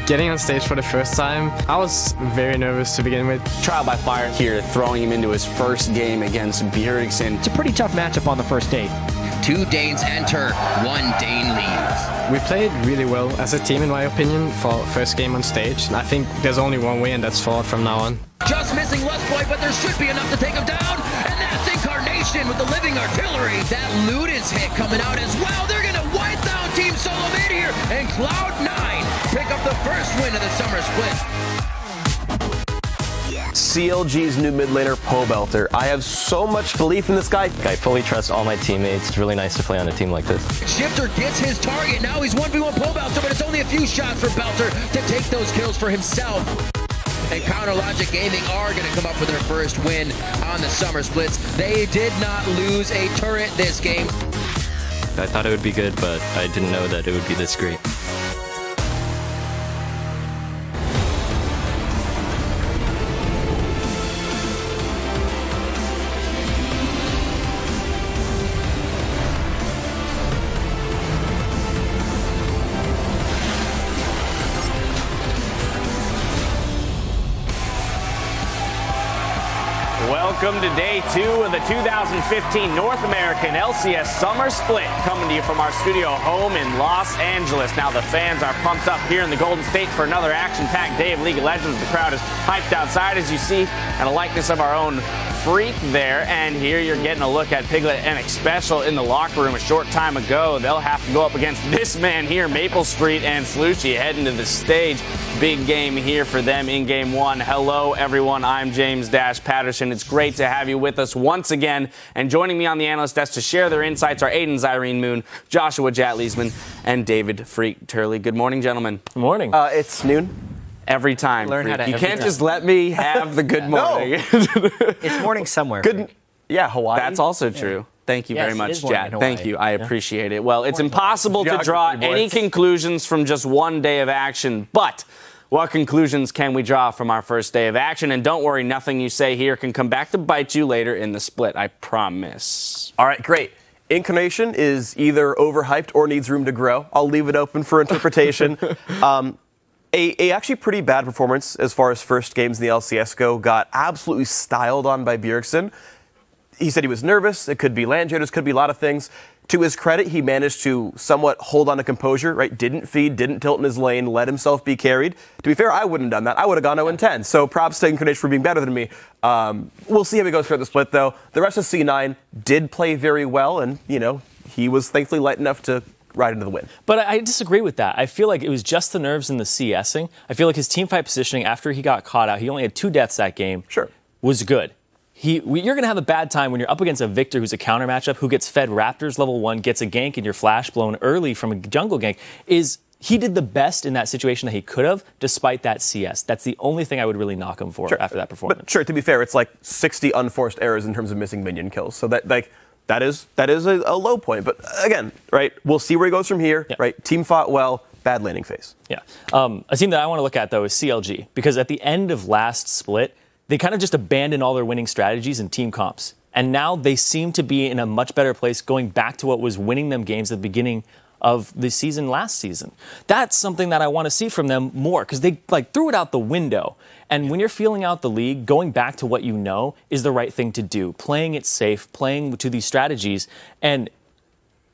Getting on stage for the first time, I was very nervous to begin with. Trial by fire here, throwing him into his first game against Bjergsen. It's a pretty tough matchup on the first date. 2 Danes enter, 1 Dane leaves. We played really well as a team, in my opinion, for first game on stage. I think there's only one way, and that's forward from now on. Just missing Lustboy, but there should be enough to take him down. And that's Incarnation with the living artillery. That Ludens hit coming out as well. They're going to wipe down Team Solo Mid here. And Cloud9 pick up the first win of the summer split. CLG's new mid laner, Pobelter. I have so much belief in this guy. I fully trust all my teammates. It's really nice to play on a team like this. Shifter gets his target. Now he's 1v1 Pobelter, but it's only a few shots for Belter to take those kills for himself. And Counter Logic Gaming are going to come up with their first win on the summer splits. They did not lose a turret this game. I thought it would be good, but I didn't know that it would be this great. Welcome to day 2 of the 2015 North American LCS Summer Split, coming to you from our studio home in Los Angeles. Now the fans are pumped up here in the Golden State for another action-packed day of League of Legends. The crowd is hyped outside, as you see, and a likeness of our own Freak there. And here you're getting a look at Piglet and Xpecial in the locker room a short time ago. They'll have to go up against this man here, Maple Street and Slushy, heading to the stage. Big game here for them in Game 1. Hello, everyone. I'm James Dash Patterson. It's great to have you with us once again. And joining me on the analyst desk to share their insights are Aiden Zyrene Moon, Joshua Jatleesman, and David Freak Turley. Good morning, gentlemen. Good morning. It's noon. Every time. Learn how to you can't just let me have the good morning. It's morning somewhere. Good. Yeah, Hawaii. That's also true. Thank you Yes, very it much, is morning Jat. in Hawaii. Thank you. I appreciate it. Well, it's impossible to draw Geography any boys. conclusions from just one day of action, but what conclusions can we draw from our first day of action? And don't worry, nothing you say here can come back to bite you later in the split, I promise. All right, great. Incarnation is either overhyped or needs room to grow. I'll leave it open for interpretation. A actually pretty bad performance as far as first games in the LCS go. Got absolutely styled on by Bjergsen. He said he was nervous. It could be land jitters, could be a lot of things. To his credit, he managed to somewhat hold on to composure, right? Didn't feed, didn't tilt in his lane, let himself be carried. To be fair, I wouldn't have done that. I would have gone 0-10. So props to Incarnation for being better than me. We'll see how he goes throughout the split, though. The rest of C9 did play very well, and, you know, he was thankfully light enough to ride into the win. But I disagree with that. I feel like it was just the nerves and the CSing. I feel like his teamfight positioning after he got caught out, he only had 2 deaths that game, Sure. was good. You're going to have a bad time when you're up against a Victor who's a counter matchup, who gets fed Raptors level 1, gets a gank, and your flash blown early from a jungle gank. He did the best in that situation that he could have, despite that CS. That's the only thing I would really knock him for after that performance. But sure, to be fair, it's like 60 unforced errors in terms of missing minion kills. So that is a low point. But again, right, we'll see where he goes from here. Yeah. Right, team fought well, bad landing phase. Yeah. A team that I want to look at, though, is CLG. Because at the end of last split, they kind of just abandoned all their winning strategies and team comps. And now they seem to be in a much better place going back to what was winning them games at the beginning of the season last season. That's something that I want to see from them more, because they threw it out the window. And when you're feeling out the league, going back to what you know is the right thing to do. Playing it safe, playing to these strategies. And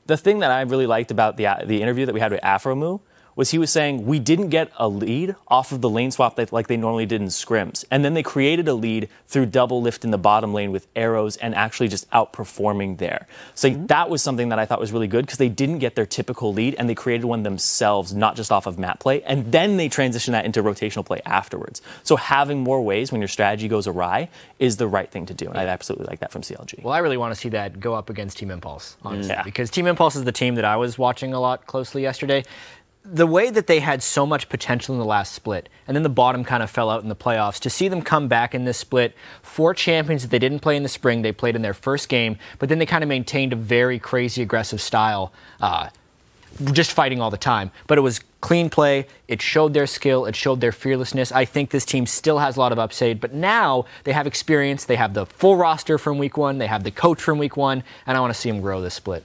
the thing that I really liked about the interview that we had with Afromoo was he was saying we didn't get a lead off of the lane swap like they normally did in scrims. And then they created a lead through double lift in the bottom lane with arrows and actually just outperforming there. So that was something that I thought was really good, because they didn't get their typical lead and they created one themselves, not just off of map play. And then they transitioned that into rotational play afterwards. So having more ways when your strategy goes awry is the right thing to do. And I absolutely like that from CLG. Well, I really want to see that go up against Team Impulse, honestly. Because Team Impulse is the team that I was watching a lot closely yesterday. The way that they had so much potential in the last split, and then the bottom kind of fell out in the playoffs, to see them come back in this split, 4 champions that they didn't play in the spring, they played in their first game, but then they kind of maintained a very crazy aggressive style, just fighting all the time. But it was clean play, it showed their skill, it showed their fearlessness. I think this team still has a lot of upside, but now they have experience, they have the full roster from week 1, they have the coach from week 1, and I want to see them grow this split.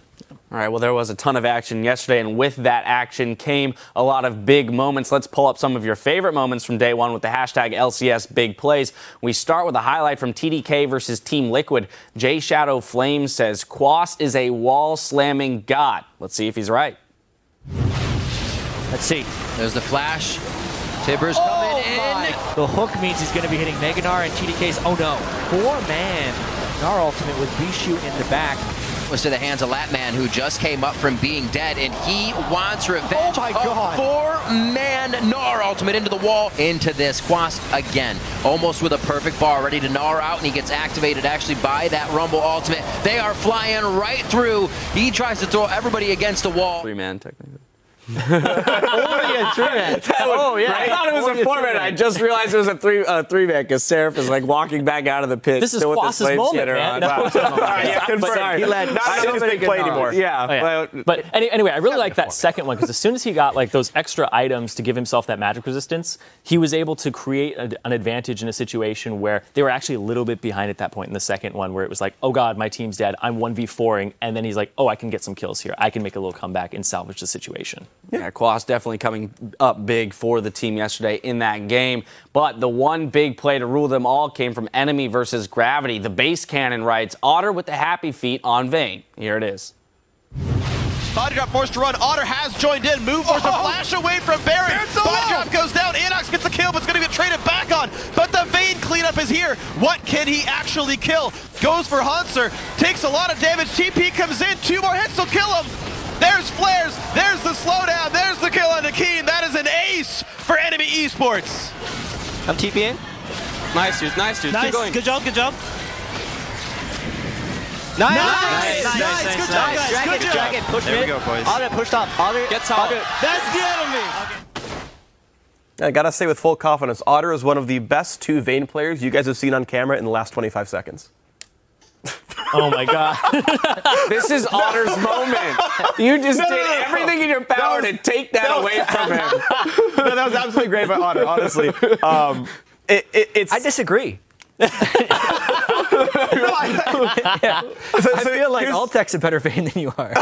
All right, well, there was a ton of action yesterday, and with that action came a lot of big moments. Let's pull up some of your favorite moments from day one with the hashtag LCS Big Plays. We start with a highlight from TDK versus Team Liquid. J Shadow Flames says, Quas is a wall-slamming god. Let's see if he's right. Let's see. There's the flash. Tibbers coming in. The hook means he's going to be hitting Mega Gnar and TDK's. Oh no. 4-man Gnar ultimate with B-Shoot in the back. Was to the hands of Latman, who just came up from being dead, and he wants revenge. Oh my God. 4-man Gnar ultimate into the wall, into this. Quas again, almost with a perfect bar, ready to Gnar out, and he gets activated actually by that Rumble ultimate. They are flying right through. He tries to throw everybody against the wall. 3-man technically. Only a 3-man. Oh, yeah. I thought it was a 4-man. I just realized it was a 3-man because Seraph is like walking back out of the pit. This is Quas's moment, man. Sorry. He led not so big play anymore. Yeah. But anyway, I really like that second one because as soon as he got like those extra items to give himself that magic resistance, he was able to create an advantage in a situation where they were actually a little bit behind at that point in the second one, where it was like, oh God, my team's dead. I'm 1v4ing. And then he's like, oh, I can get some kills here. I can make a little comeback and salvage the situation. Yeah, Quas definitely coming up big for the team yesterday in that game. But the one big play to rule them all came from Enemy versus Gravity. The base cannon writes, Otter with the happy feet on Vayne. Here it is. Body drop forced to run. Otter has joined in. Move forced to flash away from Baron. Body drop goes down. Anox gets a kill, but it's going to get traded back on. But the Vayne cleanup is here. What can he actually kill? Goes for Hanser. Takes a lot of damage. TP comes in. 2 more hits will kill him. There's flares, there's the slowdown, there's the kill on Nakeen. That is an ace for Enemy Esports. I'm TPing. Nice, dude. Nice, dude. Keep going. Good job. Nice. Good job, guys. Good job. Drag it. Push There mid. we go, boys. Otter, push top. Otter, Get top. That's the enemy. I gotta say with full confidence, Otter is one of the best 2 Vayne players you guys have seen on camera in the last 25 seconds. Oh my God. This is Otter's moment. You just did everything in your power to take that away from him. No, that was absolutely great by Otter, honestly. It's I disagree. I feel like Altec's a better Vayne than you are.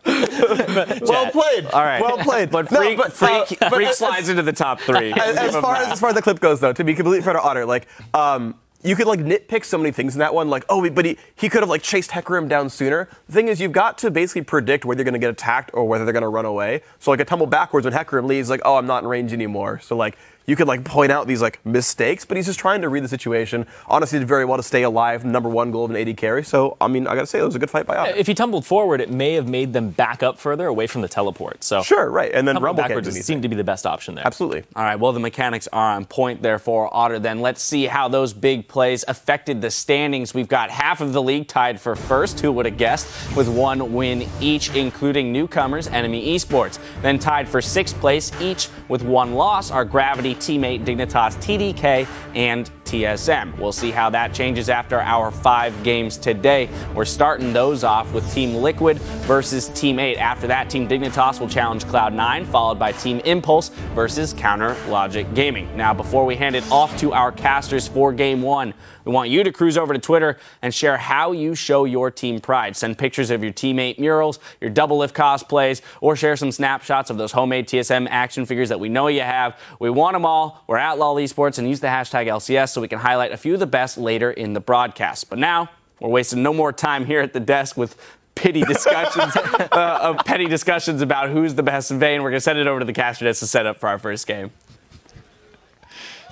Well played. All right. Well played. But Freak slides into the top 3. As far as the clip goes, though, to be completely fair to Otter, like, you could like nitpick so many things in that one, like, oh, but he could have like chased Hecarim down sooner. The thing is, you've got to basically predict whether they're going to get attacked or whether they're going to run away. So like a tumble backwards when Hecarim leaves, like, oh, I'm not in range anymore. So like you could like point out these like mistakes, but he's just trying to read the situation. Honestly, did very well to stay alive, #1 gold and 80 carry. So I mean, I gotta say it was a good fight by Otter. If he tumbled forward, it may have made them back up further away from the teleport. So sure, right, and then Rumble Rumble backwards seemed to be the best option there. Absolutely. All right, well, the mechanics are on point there for Otter. Then let's see how those big plays affected the standings. We've got half of the league tied for first, who would have guessed, with 1 win each, including newcomers, Enemy Esports. Then tied for 6th place, each with 1 loss, our Gravity teammate Dignitas, TDK, and TSM. We'll see how that changes after our 5 games today. We're starting those off with Team Liquid versus Team 8. After that, Team Dignitas will challenge Cloud9, followed by Team Impulse versus Counter Logic Gaming. Now, before we hand it off to our casters for Game 1, we want you to cruise over to Twitter and share how you show your team pride. Send pictures of your teammate murals, your double lift cosplays, or share some snapshots of those homemade TSM action figures that we know you have. We want them all. We're at LOL Esports, and use the hashtag LCS so we can highlight a few of the best later in the broadcast. But now, we're wasting no more time here at the desk with petty discussions about who's the best in Vayne. We're going to send it over to the caster desk to set up for our first game.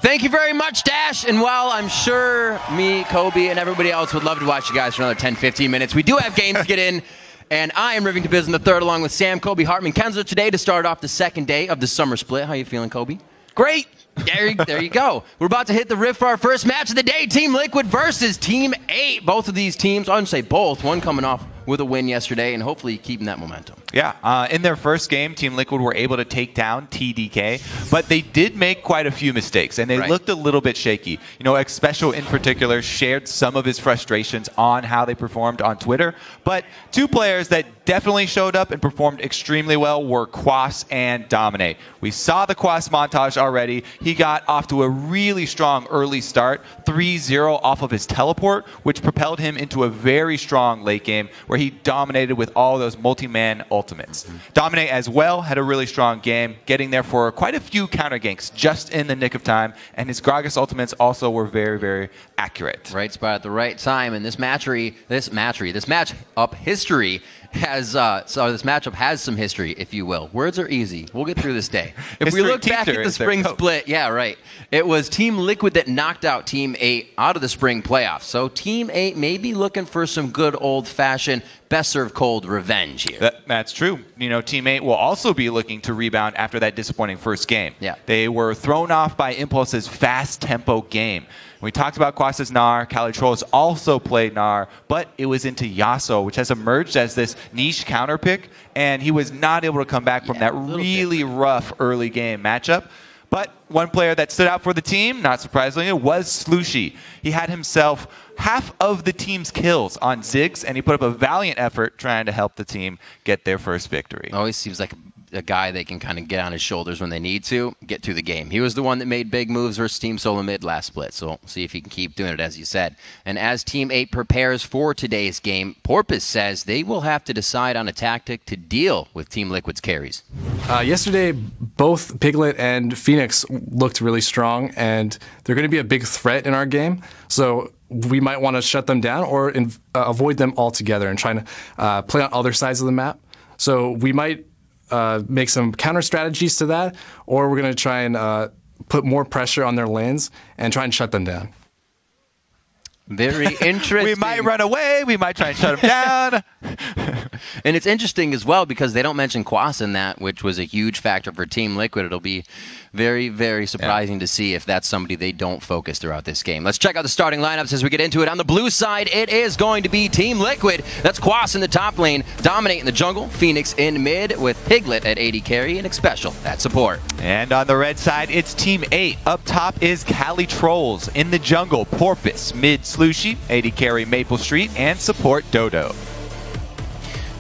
Thank you very much, Dash. And while I'm sure me, Kobe, and everybody else would love to watch you guys for another 10, 15 minutes, we do have games to get in. And I am Rivington Biz in the third, along with Sam, Kobe, Hartman, Kensler today to start off the second day of the summer split. How you feeling, Kobe? Great. There you go. We're about to hit the rift for our first match of the day. Team Liquid versus Team 8. Both of these teams, I wouldn't say both, one coming off with a win yesterday and hopefully keeping that momentum. Yeah, in their first game, Team Liquid were able to take down TDK, but they did make quite a few mistakes, and they looked a little bit shaky. You know, Xpecial in particular shared some of his frustrations on how they performed on Twitter, but 2 players that definitely showed up and performed extremely well were Quas and Dominate. We saw the Quas montage already. He got off to a really strong early start, 3-0 off of his teleport, which propelled him into a very strong late game where he dominated with all those multi-man ultimates. Dominate as well had a really strong game, getting there for quite a few counter ganks just in the nick of time, and his Gragas ultimates also were very, very accurate. Right spot at the right time, and this matchup history has this matchup has some history, if you will. Words are easy. We'll get through this day. If we look back at the spring split, yeah, right. It was Team Liquid that knocked out Team 8 out of the spring playoffs. So Team 8 may be looking for some good old-fashioned best served cold revenge here. That's true. You know, Team 8 will also be looking to rebound after that disappointing first game. Yeah. They were thrown off by Impulse's fast tempo game. We talked about Quas's Gnar. Cali Trolls also played Gnar, but it was into Yasuo, which has emerged as this niche counter pick, and he was not able to come back from that really rough early game matchup. But one player that stood out for the team, not surprisingly, was Slushy. He had himself half of the team's kills on Ziggs, and he put up a valiant effort trying to help the team get their first victory. Always seems like a guy they can kind of get on his shoulders when they need to get through the game. He was the one that made big moves versus Team Solo Mid last split, so we'll see if he can keep doing it, as you said. And as Team 8 prepares for today's game, Porpoise says they will have to decide on a tactic to deal with Team Liquid's carries. Yesterday, both Piglet and Phoenix looked really strong, and they're going to be a big threat in our game, so we might want to shut them down or avoid them altogether and try to play on other sides of the map. So we might make some counter strategies to that, or we're going to try and put more pressure on their lanes and try and shut them down. Very interesting. We might run away. We might try and shut them down. And it's interesting as well because they don't mention Quas in that, which was a huge factor for Team Liquid. It'll be very, very surprising to see if that's somebody they don't focus throughout this game. Let's check out the starting lineups as we get into it. On the blue side, it is going to be Team Liquid. That's Quas in the top lane, Dominate in the jungle, Phoenix in mid, with Piglet at AD carry and Xpecial at support. And on the red side, it's Team 8. Up top is Cali Trolls. In the jungle, Porpoise, mid Slushy, AD carry Maple Street, and support Dodo.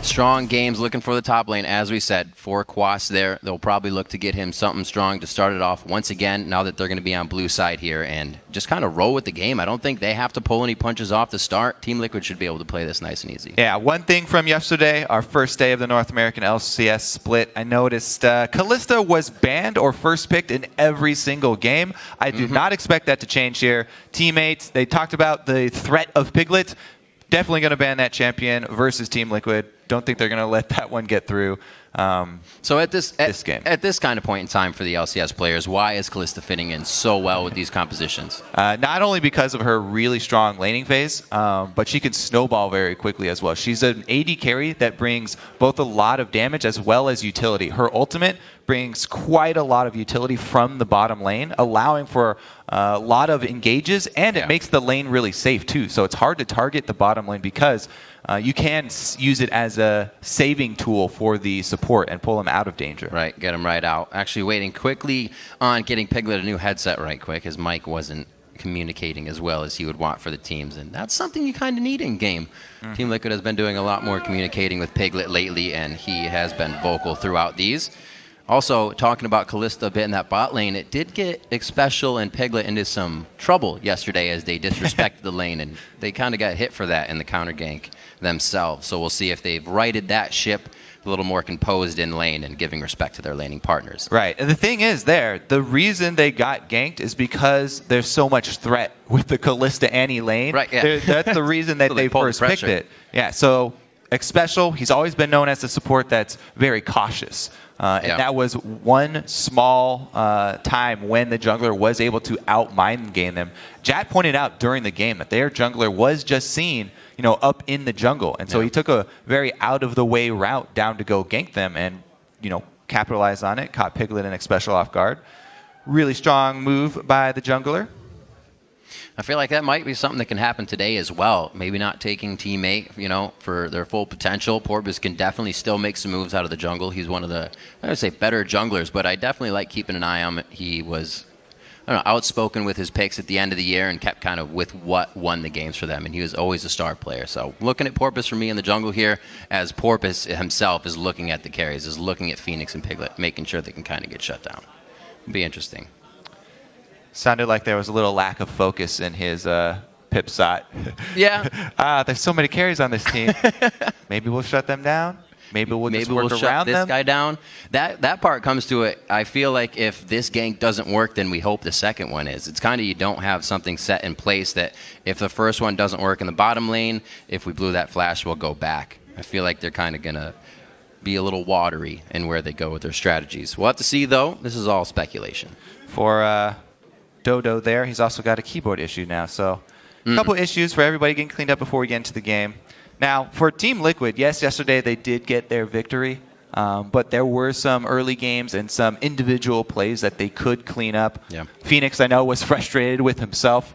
Strong games looking for the top lane, as we said. For Quas there, they'll probably look to get him something strong to start it off once again, now that they're going to be on blue side here, and just kind of roll with the game. I don't think they have to pull any punches off the start. Team Liquid should be able to play this nice and easy. Yeah, one thing from yesterday, our first day of the North American LCS split, I noticed Kalista was banned or first picked in every single game. I do not expect that to change here. Teammates, they talked about the threat of Piglet. Definitely going to ban that champion versus Team Liquid. Don't think they're going to let that one get through. So at this kind of point in time for the LCS players, why is Kalista fitting in so well with these compositions? Not only because of her really strong laning phase, but she can snowball very quickly as well. She's an AD carry that brings both a lot of damage as well as utility. Her ultimate brings quite a lot of utility from the bottom lane, allowing for a lot of engages, and it makes the lane really safe too. So it's hard to target the bottom lane because you can use it as a saving tool for the support and pull them out of danger. Right, get them right out. Actually waiting quickly on getting Piglet a new headset right quick. His mic wasn't communicating as well as he would want for the teams, and that's something you kind of need in game. Team Liquid has been doing a lot more communicating with Piglet lately, and he has been vocal throughout these. Also, talking about Kalista a bit in that bot lane, it did get Xpecial and Piglet into some trouble yesterday as they disrespected the lane, and they kind of got hit for that in the counter gank themselves. So we'll see if they've righted that ship a little more composed in lane and giving respect to their laning partners. Right, and the thing is the reason they got ganked is because there's so much threat with the Kalista Annie lane. Right, yeah. That's the reason that So they first picked it. Yeah, so Xpecial, he's always been known as a support that's very cautious. And that was one small time when the jungler was able to out-mind game them. Jat pointed out during the game that their jungler was just seen, up in the jungle. And so he took a very out-of-the-way route down to go gank them and, capitalized on it, caught Piglet and Xpecial off guard. Really strong move by the jungler. I feel like that might be something that can happen today as well. Maybe not taking Team 8, for their full potential. Porpoise can definitely still make some moves out of the jungle. He's one of the, I would say, better junglers, but I definitely like keeping an eye on him. He was I don't know, outspoken with his picks at the end of the year and kept kind of with what won the games for them. And he was always a star player. So looking at Porpoise for me in the jungle here, as Porpoise himself is looking at the carries, is looking at Phoenix and Piglet, making sure they can kind of get shut down. It'll be interesting. Sounded like there was a little lack of focus in his pip shot. Yeah. There's so many carries on this team. Maybe we'll shut them down. Maybe we'll just work shut around this them. guy down. That part comes to it. I feel like if this gank doesn't work, then we hope the second one is. It's kind of you don't have something set in place that if the first one doesn't work in the bottom lane, if we blew that flash, we'll go back. I feel like they're kind of going to be a little watery in where they go with their strategies. We'll have to see, though. This is all speculation. For Dodo there, he's also got a keyboard issue now. So a couple issues for everybody getting cleaned up before we get into the game. Now, for Team Liquid, yes, yesterday they did get their victory, but there were some early games and some individual plays that they could clean up. Yeah. Phoenix, I know, was frustrated with himself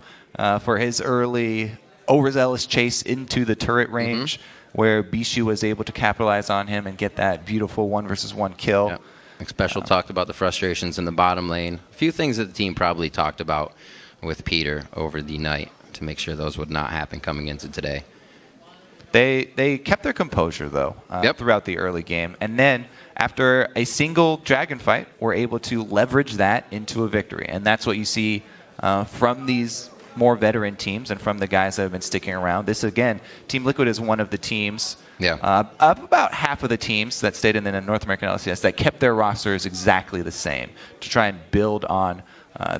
for his early overzealous chase into the turret range, where Bishu was able to capitalize on him and get that beautiful 1-versus-1 kill. Yeah. Special talked about the frustrations in the bottom lane. A few things that the team probably talked about with Peter over the night to make sure those would not happen coming into today. They kept their composure, though, throughout the early game. And then, after a single dragon fight, were able to leverage that into a victory. And that's what you see from these more veteran teams and from the guys that have been sticking around. This, again, Team Liquid is one of the teams, about half of the teams that stayed in the North American LCS that kept their rosters exactly the same to try and build on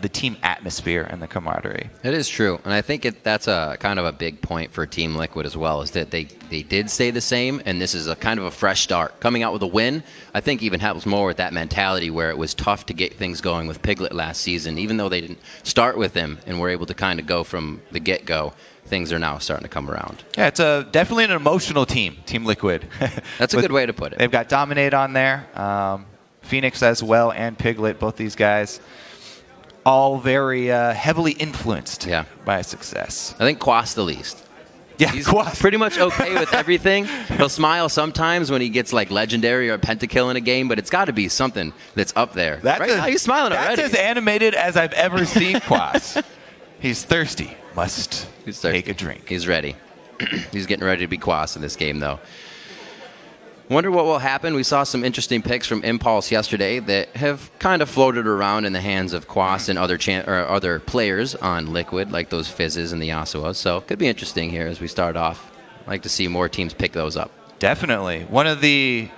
the team atmosphere and the camaraderie. It is true, and I think that's a kind of a big point for Team Liquid as well, is that they did stay the same, and this is a kind of a fresh start. Coming out with a win, I think even helps more with that mentality where it was tough to get things going with Piglet last season. Even though they didn't start with him and were able to kind of go from the get-go, things are now starting to come around. Yeah, it's definitely an emotional team, Team Liquid. That's a good way to put it. They've got Dominate on there, Phoenix as well, and Piglet, both these guys. All very heavily influenced by success. I think Quas the least. Yeah, he's Quas. pretty much okay with everything. He'll smile sometimes when he gets like legendary or a pentakill in a game, but it's got to be something that's up there. Right now, he's smiling already. That's as animated as I've ever seen Quas. He's thirsty. Must take a drink. He's ready. He's getting ready to be Quas in this game, though. Wonder what will happen. We saw some interesting picks from Impulse yesterday that have kind of floated around in the hands of Quas and other players on Liquid, like those Fizzes and the Yasuos. So it could be interesting here as we start off. I'd like to see more teams pick those up. Definitely. One of the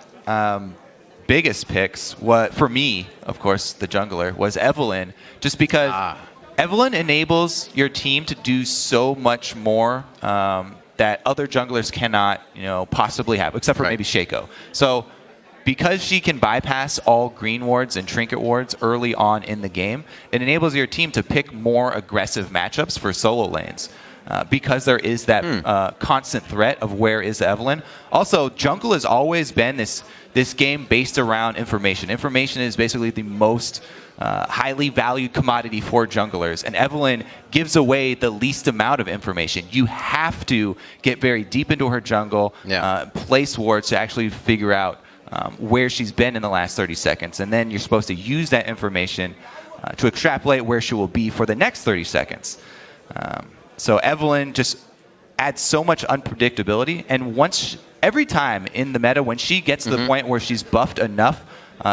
biggest picks, for me, of course, the jungler, was Evelynn, just because Evelynn enables your team to do so much more that other junglers cannot, possibly have, except for maybe Shaco. So because she can bypass all green wards and trinket wards early on in the game, it enables your team to pick more aggressive matchups for solo lanes. Because there is that constant threat of where is Evelynn. Also, jungle has always been this game based around information. Information is basically the most highly valued commodity for junglers, and Evelynn gives away the least amount of information. You have to get very deep into her jungle, place wards to actually figure out where she's been in the last 30 seconds, and then you're supposed to use that information to extrapolate where she will be for the next 30 seconds. So Evelynn just adds so much unpredictability, and every time in the meta, when she gets to the point where she's buffed enough,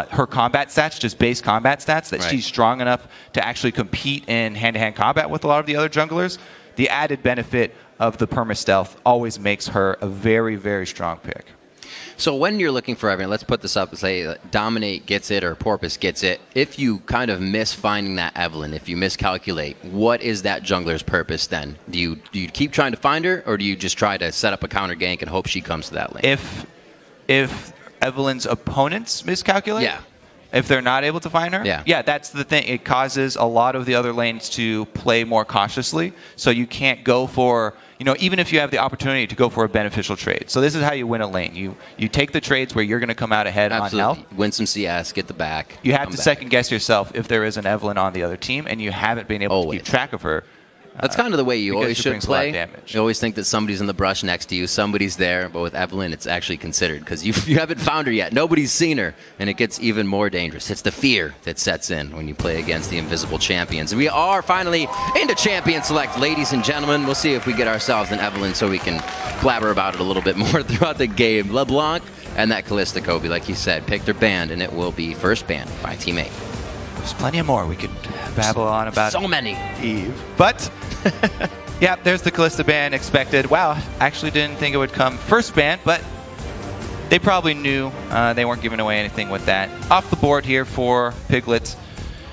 her combat stats, just base combat stats, that she's strong enough to actually compete in hand-to-hand combat with a lot of the other junglers, the added benefit of the perma-stealth always makes her a very, very strong pick. So when you're looking for Evelynn, let's put this up and say Dominate gets it or Porpoise gets it. If you kind of miss finding that Evelynn, if you miscalculate, what is that jungler's purpose then? Do you keep trying to find her, or do you just try to set up a counter gank and hope she comes to that lane? If Evelynn's opponents miscalculate? If they're not able to find her? Yeah, that's the thing. It causes a lot of the other lanes to play more cautiously. So you can't go for, even if you have the opportunity to go for a beneficial trade. So this is how you win a lane. You take the trades where you're going to come out ahead on health. Win some CS, get the back. You have to second guess yourself if there is an Evelynn on the other team and you haven't been able to keep track of her. That's kind of the way you always should play. Damage. You always think that somebody's in the brush next to you, somebody's there, but with Evelyn, it's actually considered because you haven't found her yet. Nobody's seen her, and it gets even more dangerous. It's the fear that sets in when you play against the invisible champions. We are finally into Champion Select, ladies and gentlemen. We'll see if we get ourselves an Evelyn so we can blabber about it a little bit more throughout the game. LeBlanc and that Callista Kobe, like you said, picked their band, and it will be first banned by Team 8. There's plenty of more we could babble on about. So many. Eve. But, yeah, there's the Callista ban expected. Wow, actually didn't think it would come first ban, but they probably knew they weren't giving away anything with that. Off the board here for Piglet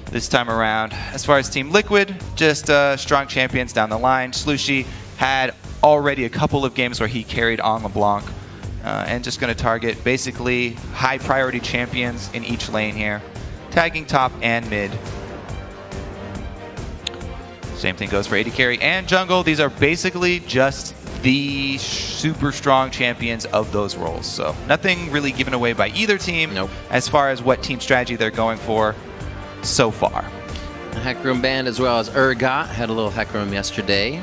this time around. As far as Team Liquid, just strong champions down the line. Slushy had already a couple of games where he carried on LeBlanc. And just going to target basically high priority champions in each lane here. Tagging top and mid. Same thing goes for AD carry and jungle. These are basically just the super strong champions of those roles. So nothing really given away by either team as far as what team strategy they're going for so far. A Hecarim band as well as Urgot. Had a little Hecarim yesterday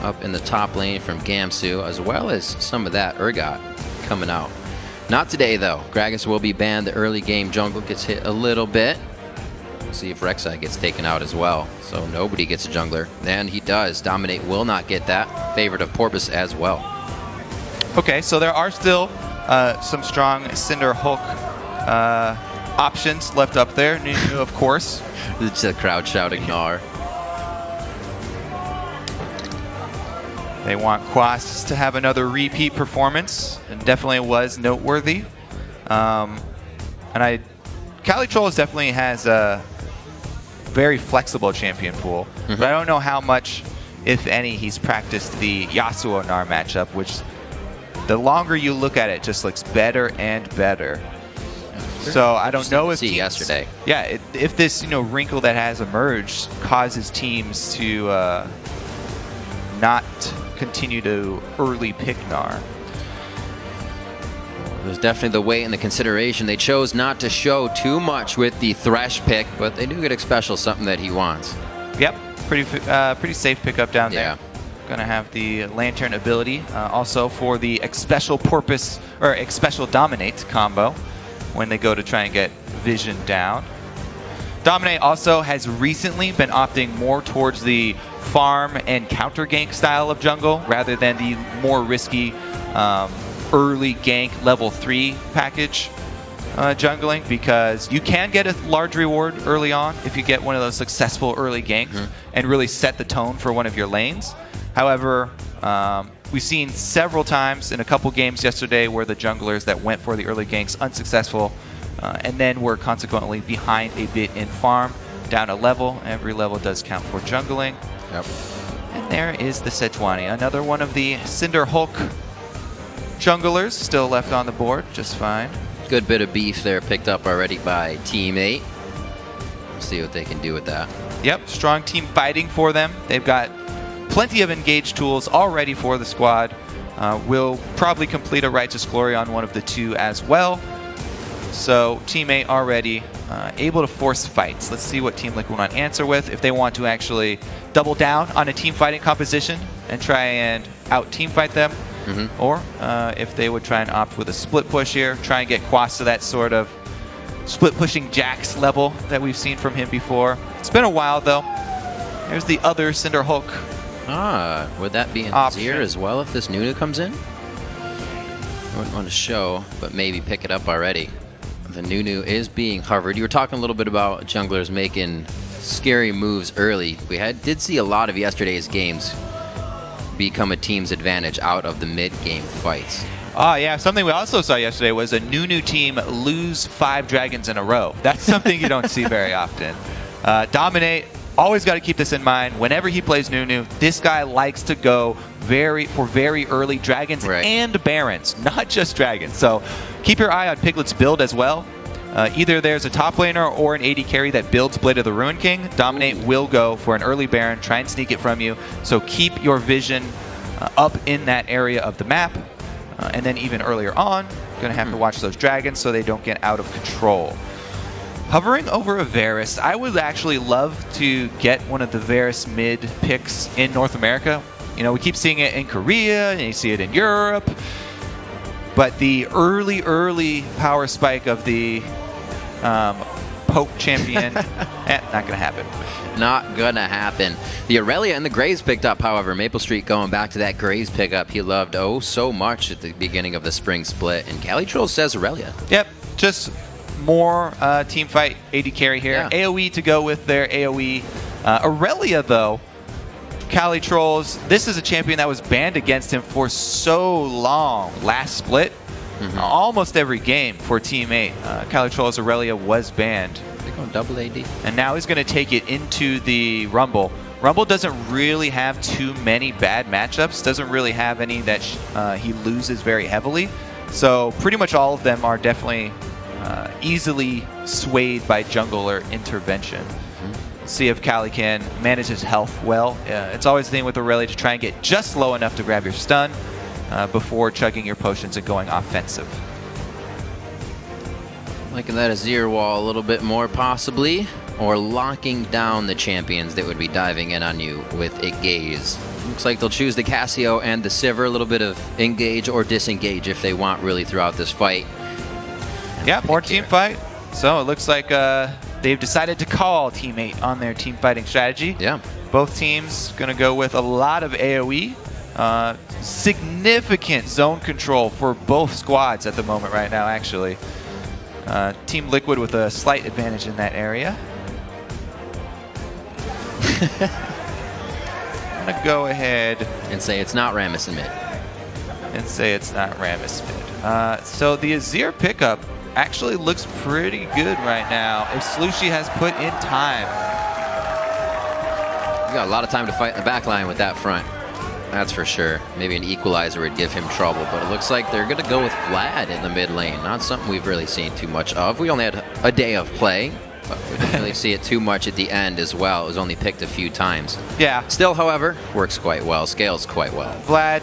up in the top lane from Gamsu, as well as some of that Urgot coming out. Not today, though. Gragas will be banned. The early game jungle gets hit a little bit. We'll see if Rek'Sai gets taken out as well. So nobody gets a jungler. And he does. Dominate will not get that. Favorite of Porpoise as well. Okay, so there are still some strong Cinder Hulk options left up there. Nunu, of course. It's a crowd shouting Gnar. They want Quas to have another repeat performance, and definitely was noteworthy. Calitrol definitely has a very flexible champion pool, but I don't know how much, if any, he's practiced the Yasuo Gnar matchup, which the longer you look at it, just looks better and better. So I don't know if yesterday. Yeah, if this wrinkle that has emerged causes teams to not continue to early pick Gnar. It was definitely the weight and the consideration. They chose not to show too much with the Thresh pick, but they do get a special something that he wants. Yep, pretty safe pickup down there. Gonna have the Lantern ability also for the Special Porpoise or Special Dominate combo when they go to try and get Vision down. Dominate also has recently been opting more towards the farm and counter gank style of jungle rather than the more risky early gank level 3 package jungling, because you can get a large reward early on if you get one of those successful early ganks and really set the tone for one of your lanes. However, we've seen several times in a couple games yesterday where the junglers that went for the early ganks unsuccessful and then were consequently behind a bit in farm, down a level. Every level does count for jungling. Yep. And there is the Sejuani, another one of the Cinder Hulk junglers still left on the board, just fine. Good bit of beef there picked up already by Team 8. We'll see what they can do with that. Yep, strong team fighting for them. They've got plenty of engage tools already for the squad. Will probably complete a Righteous Glory on one of the two as well. So Team 8 already able to force fights. Let's see what Team Liquid want to answer with. If they want to actually double down on a team fighting composition and try and out team fight them, or if they would try and opt with a split push here, try and get Quas to that sort of split pushing Jax level that we've seen from him before. It's been a while though. There's the other Cinder Hulk. Would that be an Azir as well if this Nunu comes in? I wouldn't want to show, but maybe pick it up already. The Nunu is being hovered. You were talking a little bit about junglers making scary moves early. We did see a lot of yesterday's games become a team's advantage out of the mid-game fights. Yeah, something we also saw yesterday was a Nunu team lose 5 dragons in a row. That's something you don't see very often. Dominate, always got to keep this in mind. Whenever he plays Nunu, this guy likes to go for very early dragons and barons, not just dragons. So keep your eye on Piglet's build as well. Either there's a top laner or an AD carry that builds Blade of the Ruin King. Dominate will go for an early baron, try and sneak it from you. So keep your vision up in that area of the map. And then even earlier on, going to have to watch those dragons so they don't get out of control. Hovering over a Varus, I would actually love to get one of the Varus mid picks in North America. You know, we keep seeing it in Korea, and you see it in Europe. But the early power spike of the Pope champion, not going to happen. Not going to happen. The Aurelia and the Graves picked up, however. Maple Street going back to that Graves pickup he loved so much at the beginning of the spring split. And Cali Troll says Aurelia. Yep, just more team fight AD carry here. Yeah. AoE to go with their AoE. Aurelia, though, Cali Trolls, this is a champion that was banned against him for so long. Last split, almost every game for Team 8. Cali Trolls Aurelia was banned. They're going double AD. And now he's going to take it into the Rumble. Rumble doesn't really have too many bad matchups, doesn't really have any that he loses very heavily. So pretty much all of them are definitely easily swayed by jungler intervention. See if Cali can manage his health well. It's always the thing with Aurelia to try and get just low enough to grab your stun before chugging your potions and going offensive. Liking that Azir wall a little bit more possibly, or locking down the champions that would be diving in on you with a gaze. Looks like they'll choose the Cassio and the Sivir, a little bit of engage or disengage if they want really throughout this fight. Yeah, more team fight. So it looks like they've decided to call Team 8 on their team fighting strategy. Yeah. Both teams going to go with a lot of AoE. Significant zone control for both squads at the moment right now, actually. Team Liquid with a slight advantage in that area. I'm going to go ahead and say it's not Rammus in mid. So the Azir pickup actually looks pretty good right now if Slushie has put in time. You got a lot of time to fight in the back line with that front. That's for sure. Maybe an equalizer would give him trouble, but it looks like they're going to go with Vlad in the mid lane. Not something we've really seen too much of. We only had a day of play, but we didn't really see it too much at the end as well. It was only picked a few times. Yeah. Still, however, works quite well, scales quite well. Vlad,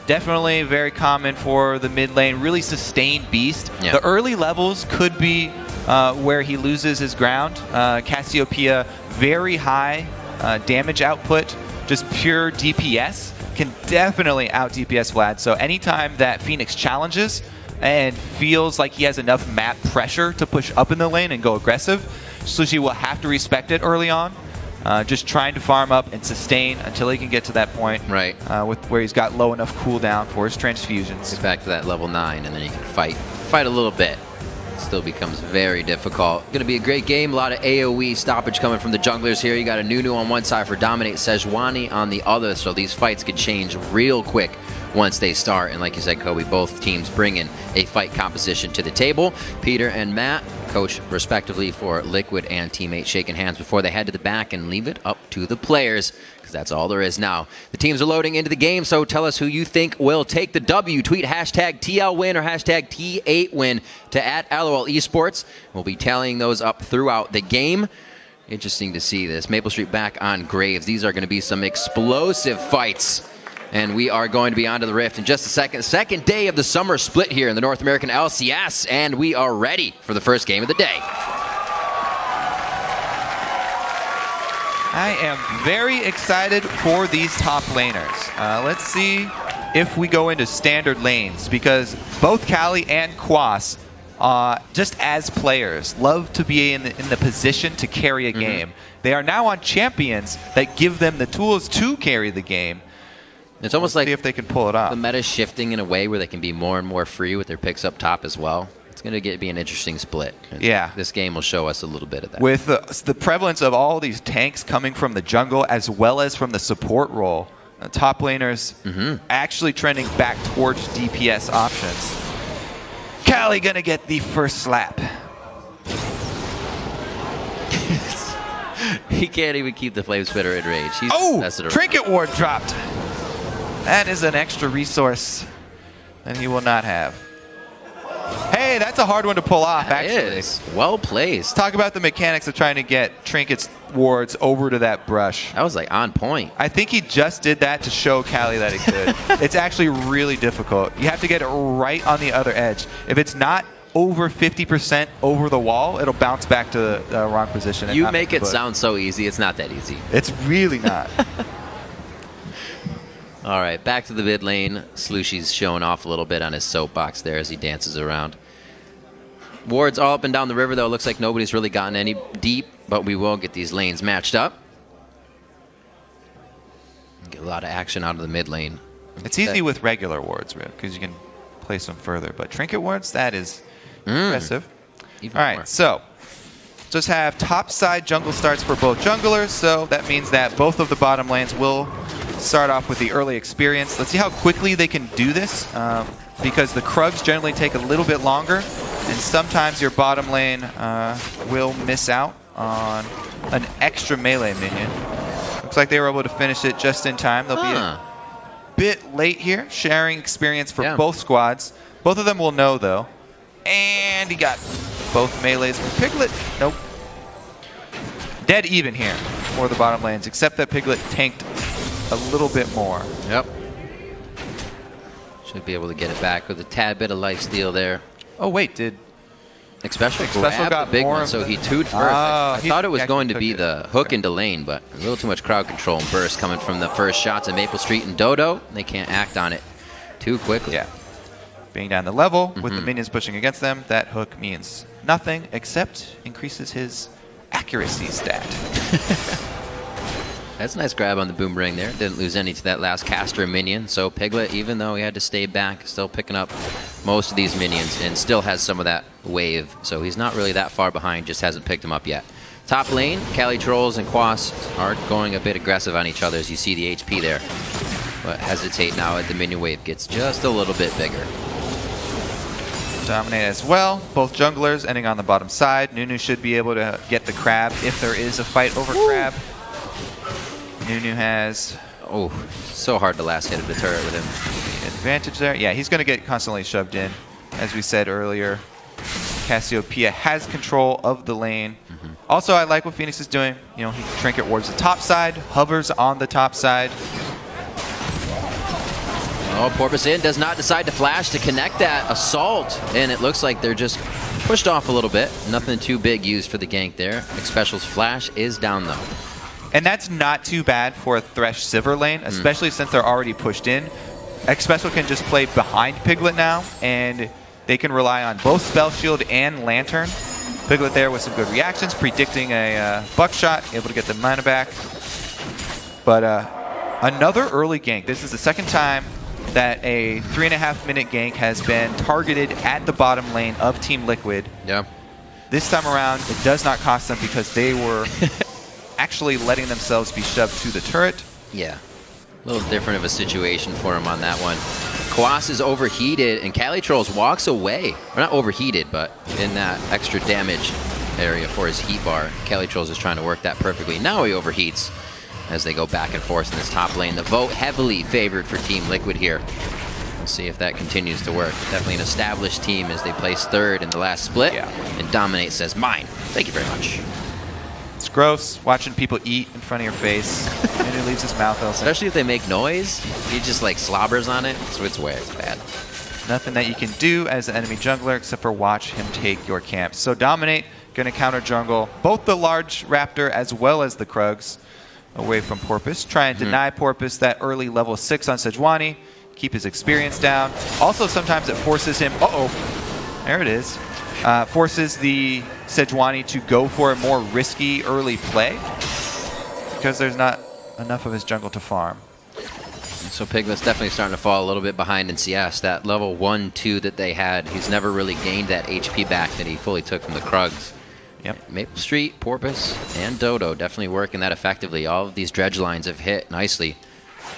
definitely very common for the mid lane, really sustained beast. Yeah. The early levels could be where he loses his ground. Cassiopeia, very high damage output, just pure DPS, can definitely out DPS Vlad. So anytime that Phoenix challenges and feels like he has enough map pressure to push up in the lane and go aggressive, Slushie will have to respect it early on. Just trying to farm up and sustain until he can get to that point, right? With where he's got low enough cooldown for his transfusions. Get back to that level 9, and then he can fight a little bit. Still becomes very difficult. Going to be a great game. A lot of AoE stoppage coming from the junglers here. You got a Nunu on one side for Dominate, Sejuani on the other, so these fights could change real quick once they start. And like you said, Kobe, both teams bringing a fight composition to the table. Peter and Matt, coach respectively for Liquid and Team 8, shaking hands before they head to the back and leave it up to the players, because that's all there is now. The teams are loading into the game, so tell us who you think will take the W. Tweet hashtag TLWin or hashtag T8Win to @LOL Esports. We'll be tallying those up throughout the game. Interesting to see this. Maple Street back on Graves. These are going to be some explosive fights. And we are going to be onto the Rift in just a second. Second day of the summer split here in the North American LCS, and we are ready for the first game of the day. I am very excited for these top laners. Let's see if we go into standard lanes, because both Cali and Quas, just as players, love to be in the position to carry a game. They are now on champions that give them the tools to carry the game. It's almost like see if they can pull it off. The meta's shifting in a way where they can be more and more free with their picks up top as well. It's going to be an interesting split. Yeah. This game will show us a little bit of that. With the prevalence of all these tanks coming from the jungle as well as from the support role, top laners actually trending back towards DPS options. Cali going to get the first slap. He can't even keep the Flame Spitter in range. He's Trinket Ward dropped. That is an extra resource that he will not have. Hey, that's a hard one to pull off, actually. It is. Well placed. Talk about the mechanics of trying to get Trinket's wards over to that brush. That was like on point. I think he just did that to show Cali that he could. It's actually really difficult. You have to get it right on the other edge. If it's not over 50% over the wall, it'll bounce back to the wrong position. You make it sound so easy. It's not that easy. It's really not. All right, back to the mid lane. Slushy's showing off a little bit on his soapbox there as he dances around. Wards all up and down the river, though. It looks like nobody's really gotten any deep, but we will get these lanes matched up. Get a lot of action out of the mid lane. It's easy with regular wards, because you can place them further. But trinket wards, that is impressive. All right, so just have top side jungle starts for both junglers. So that means that both of the bottom lanes will start off with the early experience. Let's see how quickly they can do this, because the Krugs generally take a little bit longer, and sometimes your bottom lane will miss out on an extra melee minion. Looks like they were able to finish it just in time. They'll be a bit late here, sharing experience for both squads. Both of them will know, though. And he got both melees from Piglet. Nope. Dead even here for the bottom lanes, except that Piglet tanked a little bit more. Yep. Should be able to get it back with a tad bit of lifesteal there. Oh, wait, did Special got the big one, so he 2'd first. I thought it was going to be the hook into lane, but a little too much crowd control and burst coming from the first shots at Maple Street and Dodo. They can't act on it too quickly. Yeah. Being down the level with the minions pushing against them, that hook means nothing except increases his accuracy stat. That's a nice grab on the boomerang there. Didn't lose any to that last caster minion. So Piglet, even though he had to stay back, still picking up most of these minions and still has some of that wave. So he's not really that far behind, just hasn't picked him up yet. Top lane, Cali Trolls and Quas are going a bit aggressive on each other as you see the HP there. But hesitate now as the minion wave gets just a little bit bigger. Dominate as well. Both junglers ending on the bottom side. Nunu should be able to get the crab if there is a fight over crab. Nunu has... Oh, so hard to last hit of the turret with him. The advantage there. Yeah, he's going to get constantly shoved in. As we said earlier, Cassiopeia has control of the lane. Also, I like what Phoenix is doing. You know, he trinket wards the top side, hovers on the top side. Oh, Porpoise in does not decide to flash to connect that assault, and it looks like they're just pushed off a little bit. Nothing too big used for the gank there. Xpecial's flash is down though. And that's not too bad for a Thresh Sivir lane, especially since they're already pushed in. Xpecial can just play behind Piglet now, and they can rely on both Spell Shield and Lantern. Piglet there with some good reactions, predicting a buckshot, able to get the mana back. But another early gank. This is the second time that a 3.5-minute gank has been targeted at the bottom lane of Team Liquid. Yeah. This time around, it does not cost them because they were actually letting themselves be shoved to the turret. Yeah. A little different of a situation for him on that one. Quas is overheated, and Cali Trolls walks away. Or not overheated, but in that extra damage area for his heat bar. Cali Trolls is trying to work that perfectly. Now he overheats as they go back and forth in this top lane. The vote heavily favored for Team Liquid here. We'll see if that continues to work. Definitely an established team as they placed third in the last split. Yeah. And Dominate says, mine. Thank you very much. It's gross watching people eat in front of your face, and it leaves his mouth open. Especially if they make noise. He just like slobbers on it, so it's bad. Nothing that you can do as an enemy jungler except for watch him take your camp. So Dominate going to counter jungle both the large raptor as well as the Krugs away from Porpoise. Try and deny Porpoise that early level 6 on Sejuani. Keep his experience down. Also, sometimes it forces him... There it is. Forces the Sejuani to go for a more risky early play because there's not enough of his jungle to farm. So Piglet's definitely starting to fall a little bit behind in CS. That level 1-2 that they had, he's never really gained that HP back that he fully took from the Krugs. Yep. Maple Street, Porpoise, and Dodo definitely working that effectively. All of these dredge lines have hit nicely.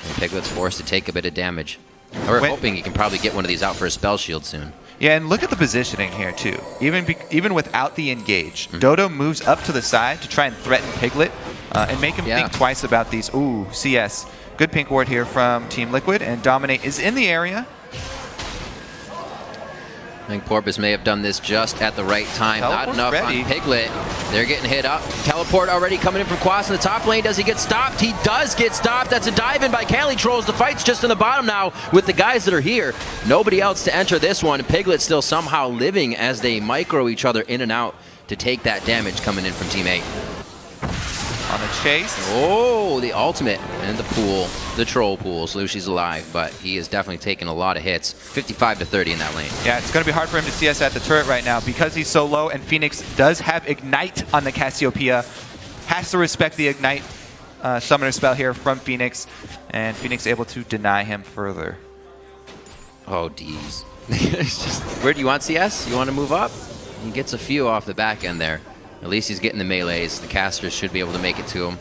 And Piglet's forced to take a bit of damage. We're hoping he can probably get one of these out for a spell shield soon. Yeah, and look at the positioning here, too. Even without the engage, Dodo moves up to the side to try and threaten Piglet and make him think twice about these. Ooh, CS. Good pink ward here from Team Liquid, and Dominate is in the area. think Porpoise may have done this just at the right time. Teleport's Not enough ready. on Piglet. They're getting hit up. Teleport already coming in from Quas in the top lane. Does he get stopped? He does get stopped. That's a dive in by Calitrolls. The fight's just in the bottom now with the guys that are here. Nobody else to enter this one. Piglet still somehow living as they micro each other in and out to take that damage coming in from Team 8. On the chase. Oh, the ultimate and the pool, the troll pool. Slushy's alive, but he is definitely taking a lot of hits. 55-30 in that lane. Yeah, it's going to be hard for him to CS at the turret right now because he's so low, and Phoenix does have Ignite on the Cassiopeia. Has to respect the Ignite summoner spell here from Phoenix, and Phoenix able to deny him further. Oh, D's. Where do you want CS? You want to move up? He gets a few off the back end there. At least he's getting the melees. The casters should be able to make it to him.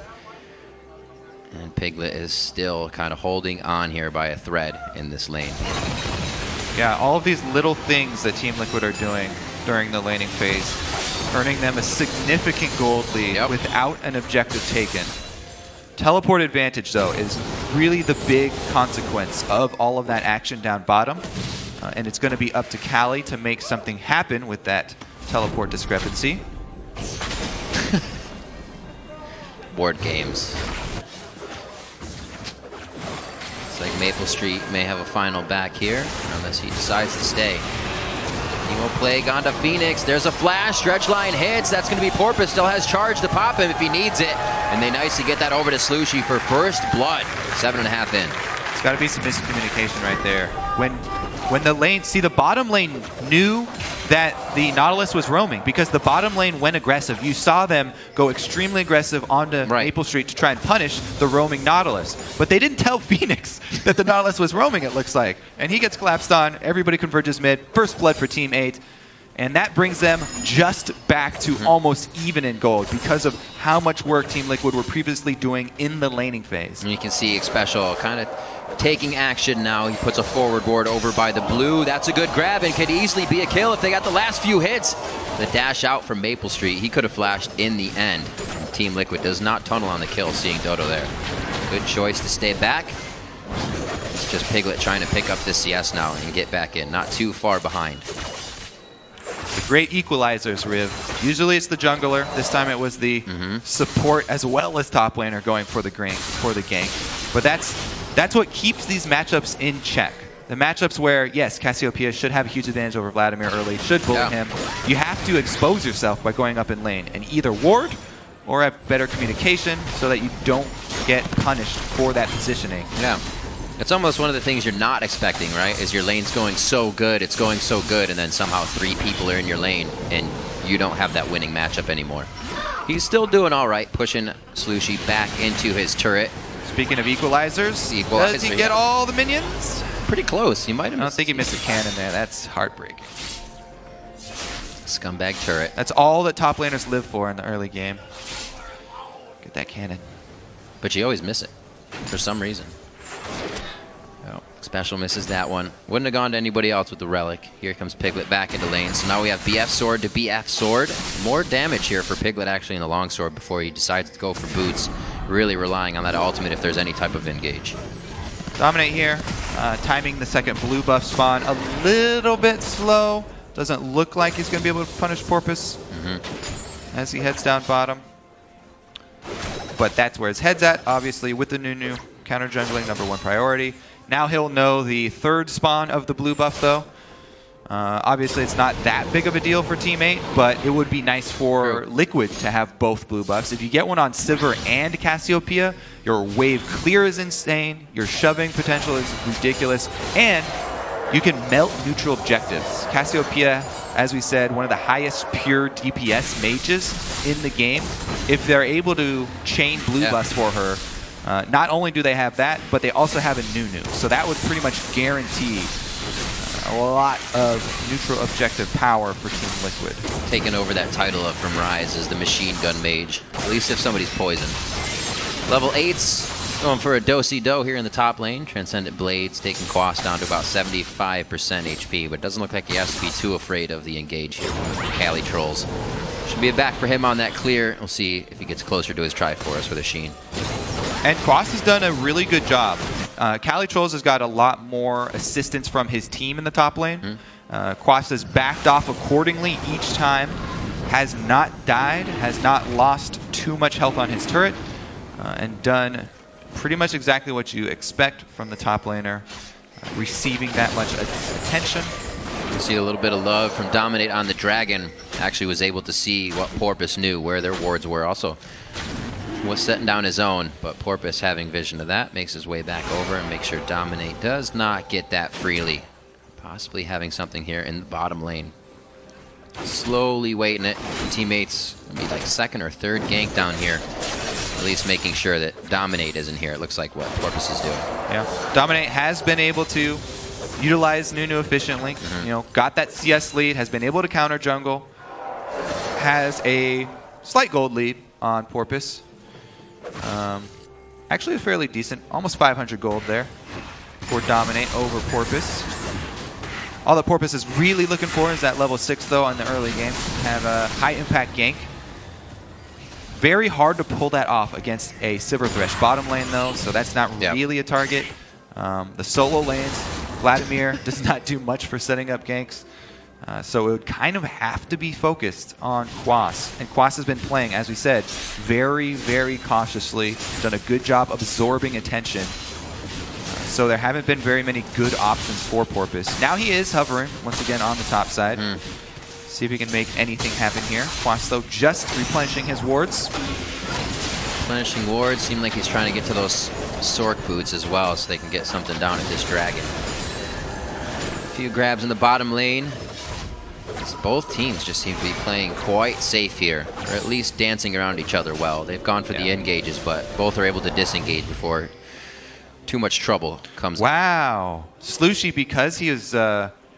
And Piglet is still kind of holding on here by a thread in this lane. Yeah, all of these little things that Team Liquid are doing during the laning phase, earning them a significant gold lead without an objective taken. Teleport advantage, though, is really the big consequence of all of that action down bottom. And it's going to be up to Cali to make something happen with that teleport discrepancy. Board games. Looks like Maple Street may have a final back here, unless he decides to stay. Emo Plague onto Phoenix. There's a flash. Stretch line hits. That's going to be Porpoise. Still has charge to pop him if he needs it. And they nicely get that over to Slushy for first blood. 7.5 in. It's got to be some miscommunication right there. When the lane, see, the bottom lane knew that the Nautilus was roaming because the bottom lane went aggressive. You saw them go extremely aggressive onto Maple Street to try and punish the roaming Nautilus. But they didn't tell Phoenix that the Nautilus was roaming, it looks like. And he gets collapsed on. Everybody converges mid. First blood for Team 8. And that brings them just back to almost even in gold because of how much work Team Liquid were previously doing in the laning phase. And you can see Special kind of taking action now. He puts a forward ward over by the blue. That's a good grab and could easily be a kill if they got the last few hits. The dash out from Maple Street. He could have flashed in the end. And Team Liquid does not tunnel on the kill, seeing Dodo there. Good choice to stay back. It's just Piglet trying to pick up this CS now and get back in. Not too far behind. The great equalizers, Riv. Usually it's the jungler. This time it was the support as well as top laner going for the gank. But that's what keeps these matchups in check. The matchups where, yes, Cassiopeia should have a huge advantage over Vladimir early, should bully him. You have to expose yourself by going up in lane and either ward or have better communication so that you don't get punished for that positioning. Yeah. It's almost one of the things you're not expecting, right? Is your lane's going so good, it's going so good, and then somehow 3 people are in your lane, and you don't have that winning matchup anymore. He's still doing all right, pushing Slushy back into his turret. Speaking of equalizers, does he get all the minions? Pretty close. He might have. I don't think he missed a cannon there. That's heartbreaking. Scumbag turret. That's all that top laners live for in the early game. Get that cannon. But you always miss it for some reason. Special misses that one. Wouldn't have gone to anybody else with the relic. Here comes Piglet back into lane. So now we have BF sword to BF sword. More damage here for Piglet actually in the longsword before he decides to go for boots. Really relying on that ultimate if there's any type of engage. Dominate here. Timing the second blue buff spawn a little bit slow. Doesn't look like he's going to be able to punish Porpoise as he heads down bottom. But that's where his head's at, obviously, with the Nunu. Counter jungling, #1 priority. Now he'll know the third spawn of the blue buff, though. Obviously, it's not that big of a deal for Team 8, but it would be nice for Liquid to have both blue buffs. If you get one on Sivir and Cassiopeia, your wave clear is insane, your shoving potential is ridiculous, and you can melt neutral objectives. Cassiopeia, as we said, one of the highest pure DPS mages in the game. If they're able to chain blue buffs for her, not only do they have that, but they also have a Nunu. So that would pretty much guarantee a lot of neutral objective power for Team Liquid. Taking over that title up from Rise as the machine gun mage, at least if somebody's poisoned. Level 8's going for a do-si-do here in the top lane. Transcendent Blades taking Quas down to about 75% HP, but it doesn't look like he has to be too afraid of the engage here from Calitrolls. Should be a back for him on that clear. We'll see if he gets closer to his Triforce with a Sheen. And Quas has done a really good job. Calitrolls has got a lot more assistance from his team in the top lane. Quas backed off accordingly each time, has not died, has not lost too much health on his turret, and done pretty much exactly what you expect from the top laner, receiving that much attention. You see a little bit of love from Dominate on the Dragon. Actually was able to see what Porpoise knew, where their wards were. Also was setting down his own, but Porpoise, having vision of that, makes his way back over and makes sure Dominate does not get that freely. Possibly having something here in the bottom lane. Slowly waiting it. Teammates maybe like second or third gank down here. At least making sure that Dominate isn't here. It looks like what Porpoise is doing. Yeah, Dominate has been able to utilize Nunu efficiently. You know, got that CS lead, has been able to counter jungle, has a slight gold lead on Porpoise. Actually, a fairly decent, almost 500 gold there for Dominate over Porpoise. All that Porpoise is really looking for is that level 6, though, in the early game. Have a high-impact gank. Very hard to pull that off against a Silver Thresh bottom lane, though, so that's not really a target. The solo lanes, Vladimir does not do much for setting up ganks. So it would kind of have to be focused on Quas. And Quas has been playing, as we said, very, very cautiously. Done a good job absorbing attention. So there haven't been very many good options for Porpoise. Now he is hovering, once again, on the top side. See if he can make anything happen here. Quas, though, just replenishing his wards. Replenishing wards. Seemed like he's trying to get to those Sork boots as well so they can get something down at this dragon. A few grabs in the bottom lane. Both teams just seem to be playing quite safe here, or at least dancing around each other well. They've gone for the engages, but both are able to disengage before too much trouble comes. Wow. Slushy, because he is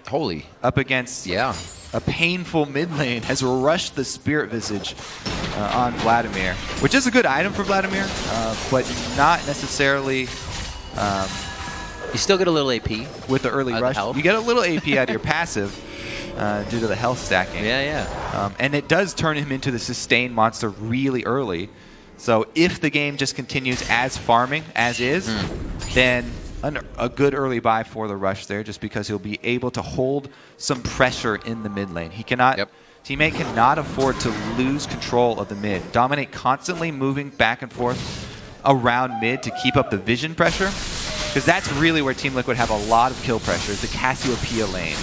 holy up against a painful mid lane, has rushed the Spirit Visage on Vladimir, which is a good item for Vladimir, but not necessarily... you still get a little AP. With the early rush. You get a little AP out of your passive due to the health stacking. And it does turn him into the sustained monster really early. So if the game just continues as farming as is, then a good early buy for the rush there, just because he'll be able to hold some pressure in the mid lane. He cannot, teammate cannot afford to lose control of the mid. Dominate constantly moving back and forth around mid to keep up the vision pressure, because that's really where Team Liquid have a lot of kill pressure, is the Cassiopeia lane.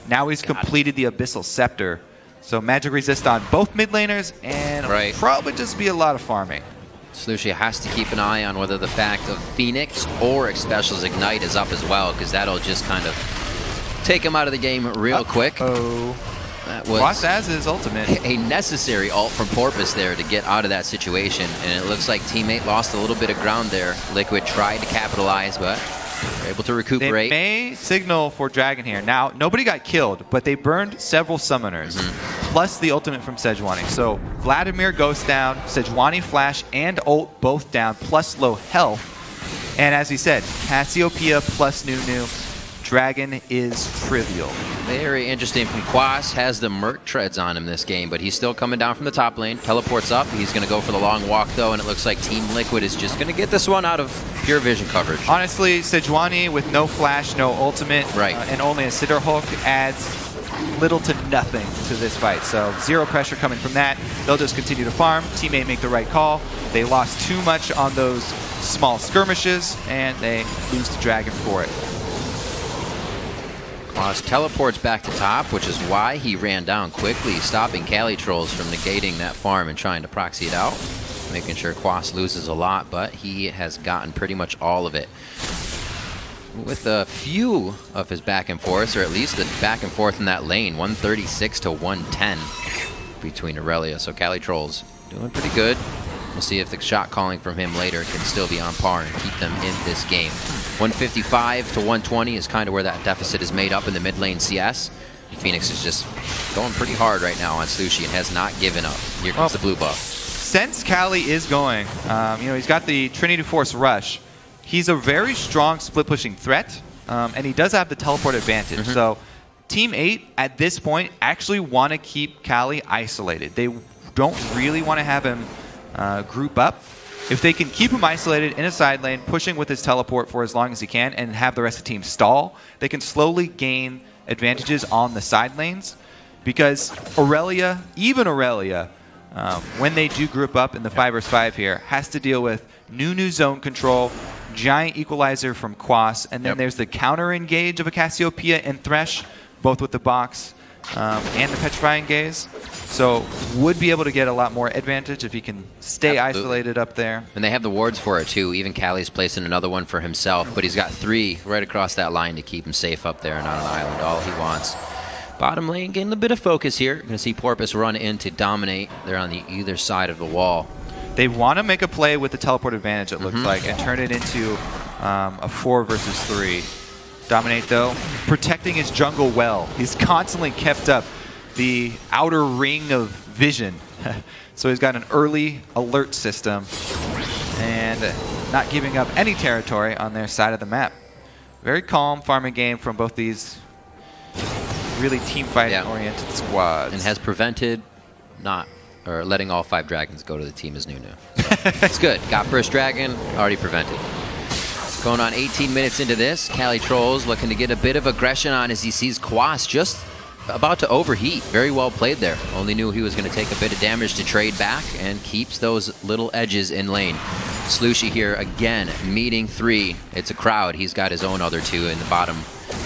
Now he's completed the Abyssal Scepter, so magic resist on both mid laners, and it'll probably just be a lot of farming. Slushy has to keep an eye on whether the fact of Phoenix or Xpecial's Ignite is up as well, because that'll just kind of take him out of the game real quick. That was as his ultimate. A necessary ult from Porpoise there to get out of that situation, and it looks like teammate lost a little bit of ground there. Liquid tried to capitalize, but they're able to recuperate. They may signal for Dragon here. Now, nobody got killed, but they burned several summoners, plus the ultimate from Sejuani. So Vladimir goes down, Sejuani flash and ult both down, plus low health. And as we said, Cassiopeia plus Nunu. Dragon is trivial. Very interesting from Quas. Has the Merc treads on him this game, but he's still coming down from the top lane. Teleports up. He's going to go for the long walk, though, and it looks like Team Liquid is just going to get this one out of pure vision coverage. Honestly, Sejuani with no flash, no ultimate, and only a Cinder Hulk adds little to nothing to this fight. So zero pressure coming from that. They'll just continue to farm. Teammate make the right call. They lost too much on those small skirmishes, and they lose to Dragon for it. Quas teleports back to top, which is why he ran down quickly, stopping Cali Trolls from negating that farm and trying to proxy it out. Making sure Quas loses a lot, but he has gotten pretty much all of it. With a few of his back and forths, or at least the back and forth in that lane, 136 to 110 between Aurelia. So Cali Trolls doing pretty good. We'll see if the shot calling from him later can still be on par and keep them in this game. 155 to 120 is kind of where that deficit is made up in the mid lane CS. And Phoenix is just going pretty hard right now on Sushi and has not given up. Here comes the blue buff. Since Cali is going, you know, he's got the Trinity Force Rush. He's a very strong split pushing threat, and he does have the teleport advantage. So Team 8 at this point actually want to keep Cali isolated. They don't really want to have him group up. If they can keep him isolated in a side lane, pushing with his teleport for as long as he can, and have the rest of the team stall, they can slowly gain advantages on the side lanes, because Aurelia, even Aurelia, when they do group up in the 5 vs 5 here, has to deal with new zone control, giant equalizer from Quas, and then there's the counter engage of a Cassiopeia and Thresh, both with the box and the Petrifying Gaze. So would be able to get a lot more advantage if he can stay isolated up there. And they have the wards for it too. Even Callie's placing another one for himself, but he's got 3 right across that line to keep him safe up there and on an island, all he wants. Bottom lane getting a bit of focus here. Going to see Porpoise run in to dominate. They're on the either side of the wall. They want to make a play with the teleport advantage, it looks like, and turn it into a 4 vs 3. Dominate, though, protecting his jungle well. He's constantly kept up the outer ring of vision. So he's got an early alert system and not giving up any territory on their side of the map. Very calm farming game from both these really team fighting oriented squads. And has prevented letting all 5 dragons go to the team is Nunu. So it's good. Got first dragon, already prevented. Going on 18 minutes into this, Cali Trolls looking to get a bit of aggression on as he sees Quas just about to overheat. Very well played there. Only knew he was going to take a bit of damage to trade back and keeps those little edges in lane. Slooshy here again, meeting 3. It's a crowd. He's got his own other 2 in the bottom,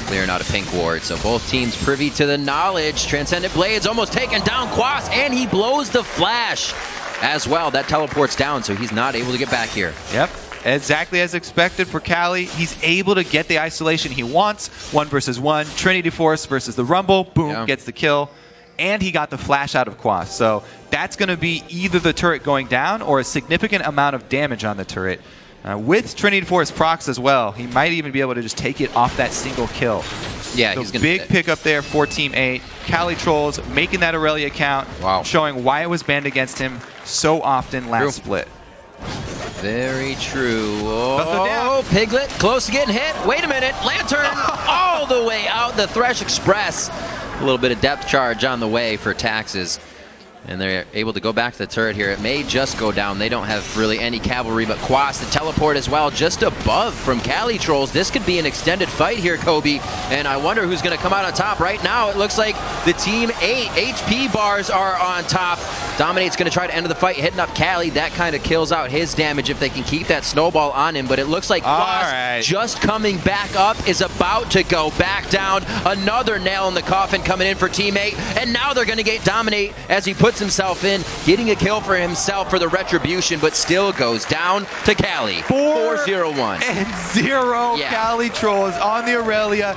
clearing out a pink ward. So both teams privy to the knowledge. Transcendent Blades almost taken down Quas, and he blows the flash as well. That teleports down, so he's not able to get back here. Yep. Exactly as expected for Cali. He's able to get the isolation he wants. 1 vs 1. Trinity Force versus the Rumble. Boom, gets the kill. And he got the flash out of Quas. So that's going to be either the turret going down or a significant amount of damage on the turret. With Trinity Force procs as well, he might even be able to just take it off that single kill. Yeah, so he's going to big pick up there for Team 8. Cali Trolls making that Aurelia count, showing why it was banned against him so often last split. Very true. Oh, Piglet, close to getting hit. Wait a minute. Lantern all the way out. The Thresh Express. A little bit of depth charge on the way for Taxes. And they're able to go back to the turret here. It may just go down. They don't have really any cavalry, but Quas, the teleport as well, just above from Cali Trolls. This could be an extended fight here, Kobe. And I wonder who's going to come out on top. Right now, it looks like the Team 8 HP bars are on top. Dominate's going to try to end the fight, hitting up Cali. That kind of kills out his damage if they can keep that snowball on him. But it looks like Quas just coming back up is about to go back down. Another nail in the coffin coming in for Team 8. And now they're going to get Dominate as he puts himself in, getting a kill for himself for the retribution, but still goes down to Cali. 4-0-1. And 0 Cali Trolls on the Aurelia.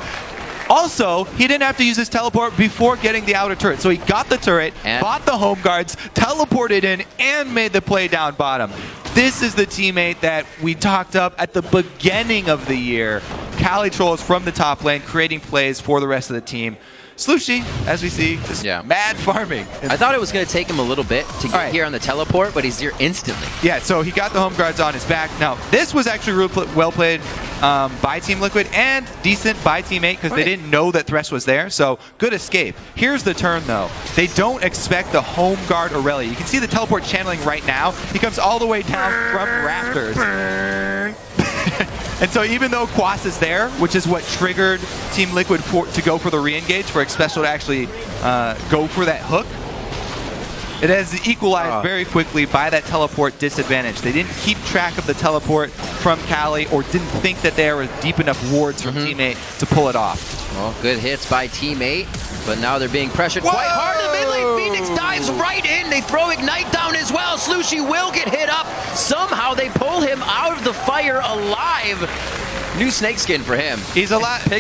Also, he didn't have to use his teleport before getting the outer turret. So he got the turret, bought the home guards, teleported in, and made the play down bottom. This is the teammate that we talked up at the beginning of the year. Cali Trolls from the top lane, creating plays for the rest of the team. Slooshy, as we see, just mad farming. I thought it was going to take him a little bit to get here on the teleport, but he's here instantly. Yeah, so he got the home guards on his back. Now, this was actually really well played by Team Liquid and decent by Team 8 because they didn't know that Thresh was there, so good escape. Here's the turn, though. They don't expect the home guard Aurelia. You can see the teleport channeling right now. He comes all the way down from rafters. And so even though Quas is there, which is what triggered Team Liquid to go for the re-engage, for Xpecial to actually go for that hook, it has equalized very quickly by that teleport disadvantage. They didn't keep track of the teleport from Cali or didn't think that there were deep enough wards from Team 8 to pull it off. Well, good hits by Team 8, but now they're being pressured quite hard in the mid lane. Phoenix dives right in. They throw Ignite down as well. Slooshy will get hit up. Somehow they pull him out of the fire alive. New snakeskin for him. He's allowed to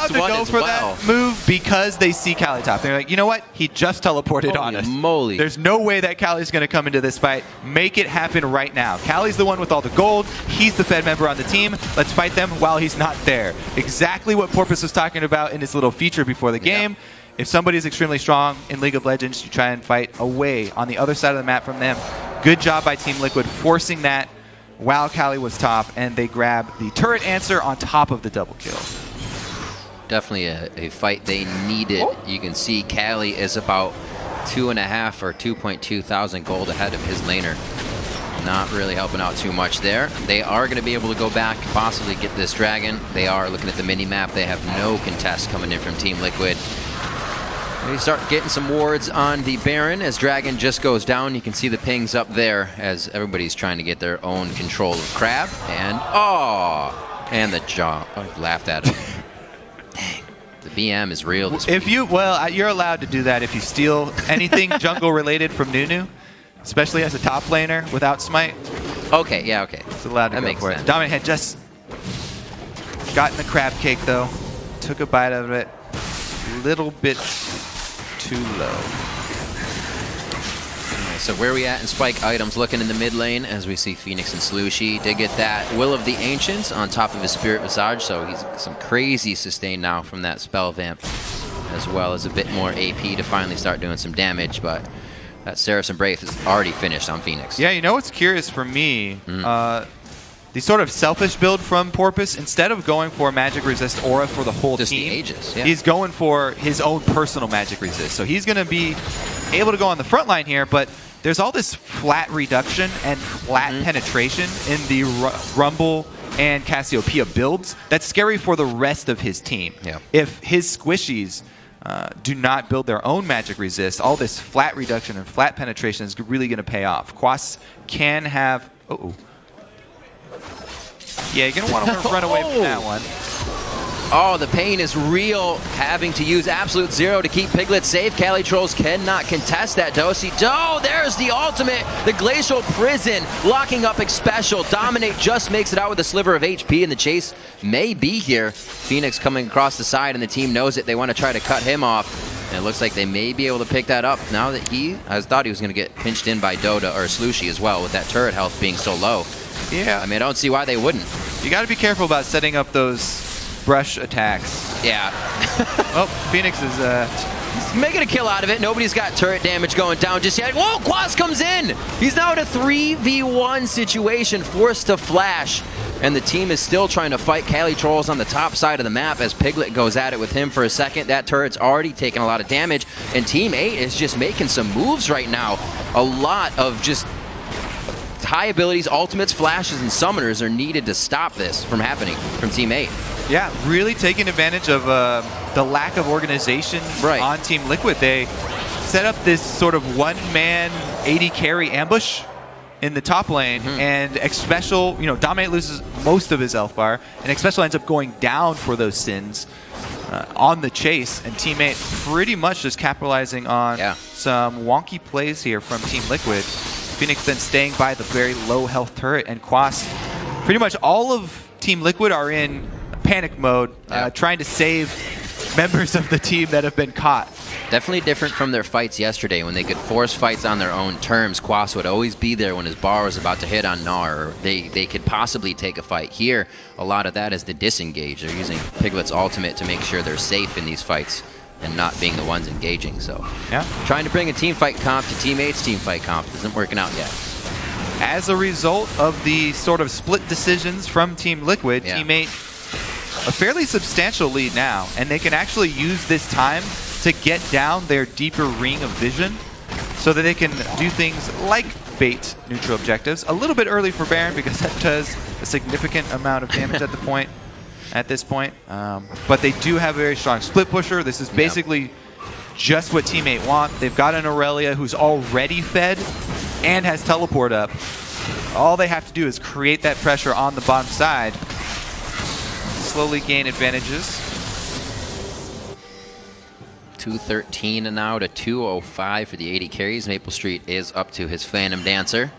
go for that move because they see Cali top. They're like, you know what? He just teleported on us. Moly. There's no way that Cali's going to come into this fight. Make it happen right now. Cali's the one with all the gold. He's the Fed member on the team. Let's fight them while he's not there. Exactly what Porpoise was talking about in his little feature before the game. If somebody's extremely strong in League of Legends, you try and fight away on the other side of the map from them. Good job by Team Liquid forcing that while Cali was top, and they grab the turret answer on top of the double kill. Definitely a fight they needed. You can see Cali is about 2.5 or 2.2 thousand gold ahead of his laner. Not really helping out too much there. They are going to be able to go back, possibly get this dragon. They are looking at the mini-map. They have no contest coming in from Team Liquid. They start getting some wards on the Baron as Dragon just goes down. You can see the pings up there as everybody's trying to get their own control of Crab. And the jaw. I laughed at him. Dang. The BM is real this week. You're allowed to do that if you steal anything jungle related from Nunu, especially as a top laner without smite. Okay, yeah, okay. It's allowed to go for it. Dominant had just gotten the crab cake though. Took a bite of it. Little bit too low. So where are we at in spike items? Looking in the mid lane as we see Phoenix and Slushy. Did get that Will of the Ancients on top of his Spirit Visage, so he's some crazy sustain now from that spell vamp, as well as a bit more AP to finally start doing some damage, but that Saracen Brave is already finished on Phoenix. Yeah, you know what's curious for me? The sort of selfish build from Porpoise, instead of going for magic resist aura for the whole Just team, the Aegis, yeah. He's going for his own personal magic resist. So he's going to be able to go on the front line here, but there's all this flat reduction and flat penetration in the Rumble and Cassiopeia builds that's scary for the rest of his team. Yeah. If his squishies do not build their own magic resist, all this flat reduction and flat penetration is really going to pay off. Quas can have... Yeah, you're going to want to run away from that one. Oh, the pain is real, having to use Absolute Zero to keep Piglet safe. Cali Trolls cannot contest that. There's the ultimate, the Glacial Prison, locking up Xpecial. Dominate just makes it out with a sliver of HP, and the chase may be here. Phoenix coming across the side, and the team knows it. They want to try to cut him off, and it looks like they may be able to pick that up now that I thought he was going to get pinched in by Dota or Slushy as well, with that turret health being so low. Yeah. I mean, I don't see why they wouldn't. You got to be careful about setting up those brush attacks. Yeah. Oh, Phoenix is making a kill out of it. Nobody's got turret damage going down just yet. Whoa, Quas comes in. He's now in a 3v1 situation, forced to flash. And the team is still trying to fight Cali Trolls on the top side of the map as Piglet goes at it with him for a second. That turret's already taken a lot of damage. And Team 8 is just making some moves right now. A lot of just high abilities, ultimates, flashes, and summoners are needed to stop this from happening from Team 8. Yeah, really taking advantage of the lack of organization on Team Liquid. They set up this sort of one-man AD carry ambush in the top lane, and Xpecial, Dominate loses most of his health bar, and Xpecial ends up going down for those sins on the chase, and Team 8 pretty much just capitalizing on some wonky plays here from Team Liquid. Phoenix then staying by the very low health turret, and Quas, pretty much all of Team Liquid are in panic mode, trying to save members of the team that have been caught. Definitely different from their fights yesterday when they could force fights on their own terms. Quas would always be there when his bar was about to hit on Gnar, or they could possibly take a fight. Here, a lot of that is the disengage. They're using Piglet's ultimate to make sure they're safe in these fights and not being the ones engaging. So trying to bring a team fight comp to Team 8's team fight comp isn't working out yet. As a result of the sort of split decisions from Team Liquid, Team 8 a fairly substantial lead now, and they can actually use this time to get down their deeper ring of vision so that they can do things like bait neutral objectives. A little bit early for Baron because that does a significant amount of damage at this point. But they do have a very strong split pusher. This is basically just what Team 8 want. They've got an Aurelia who's already fed and has teleport up. All they have to do is create that pressure on the bottom side, slowly gain advantages. 213 now to 205 for the 80 carries. Maple Street is up to his Phantom Dancer,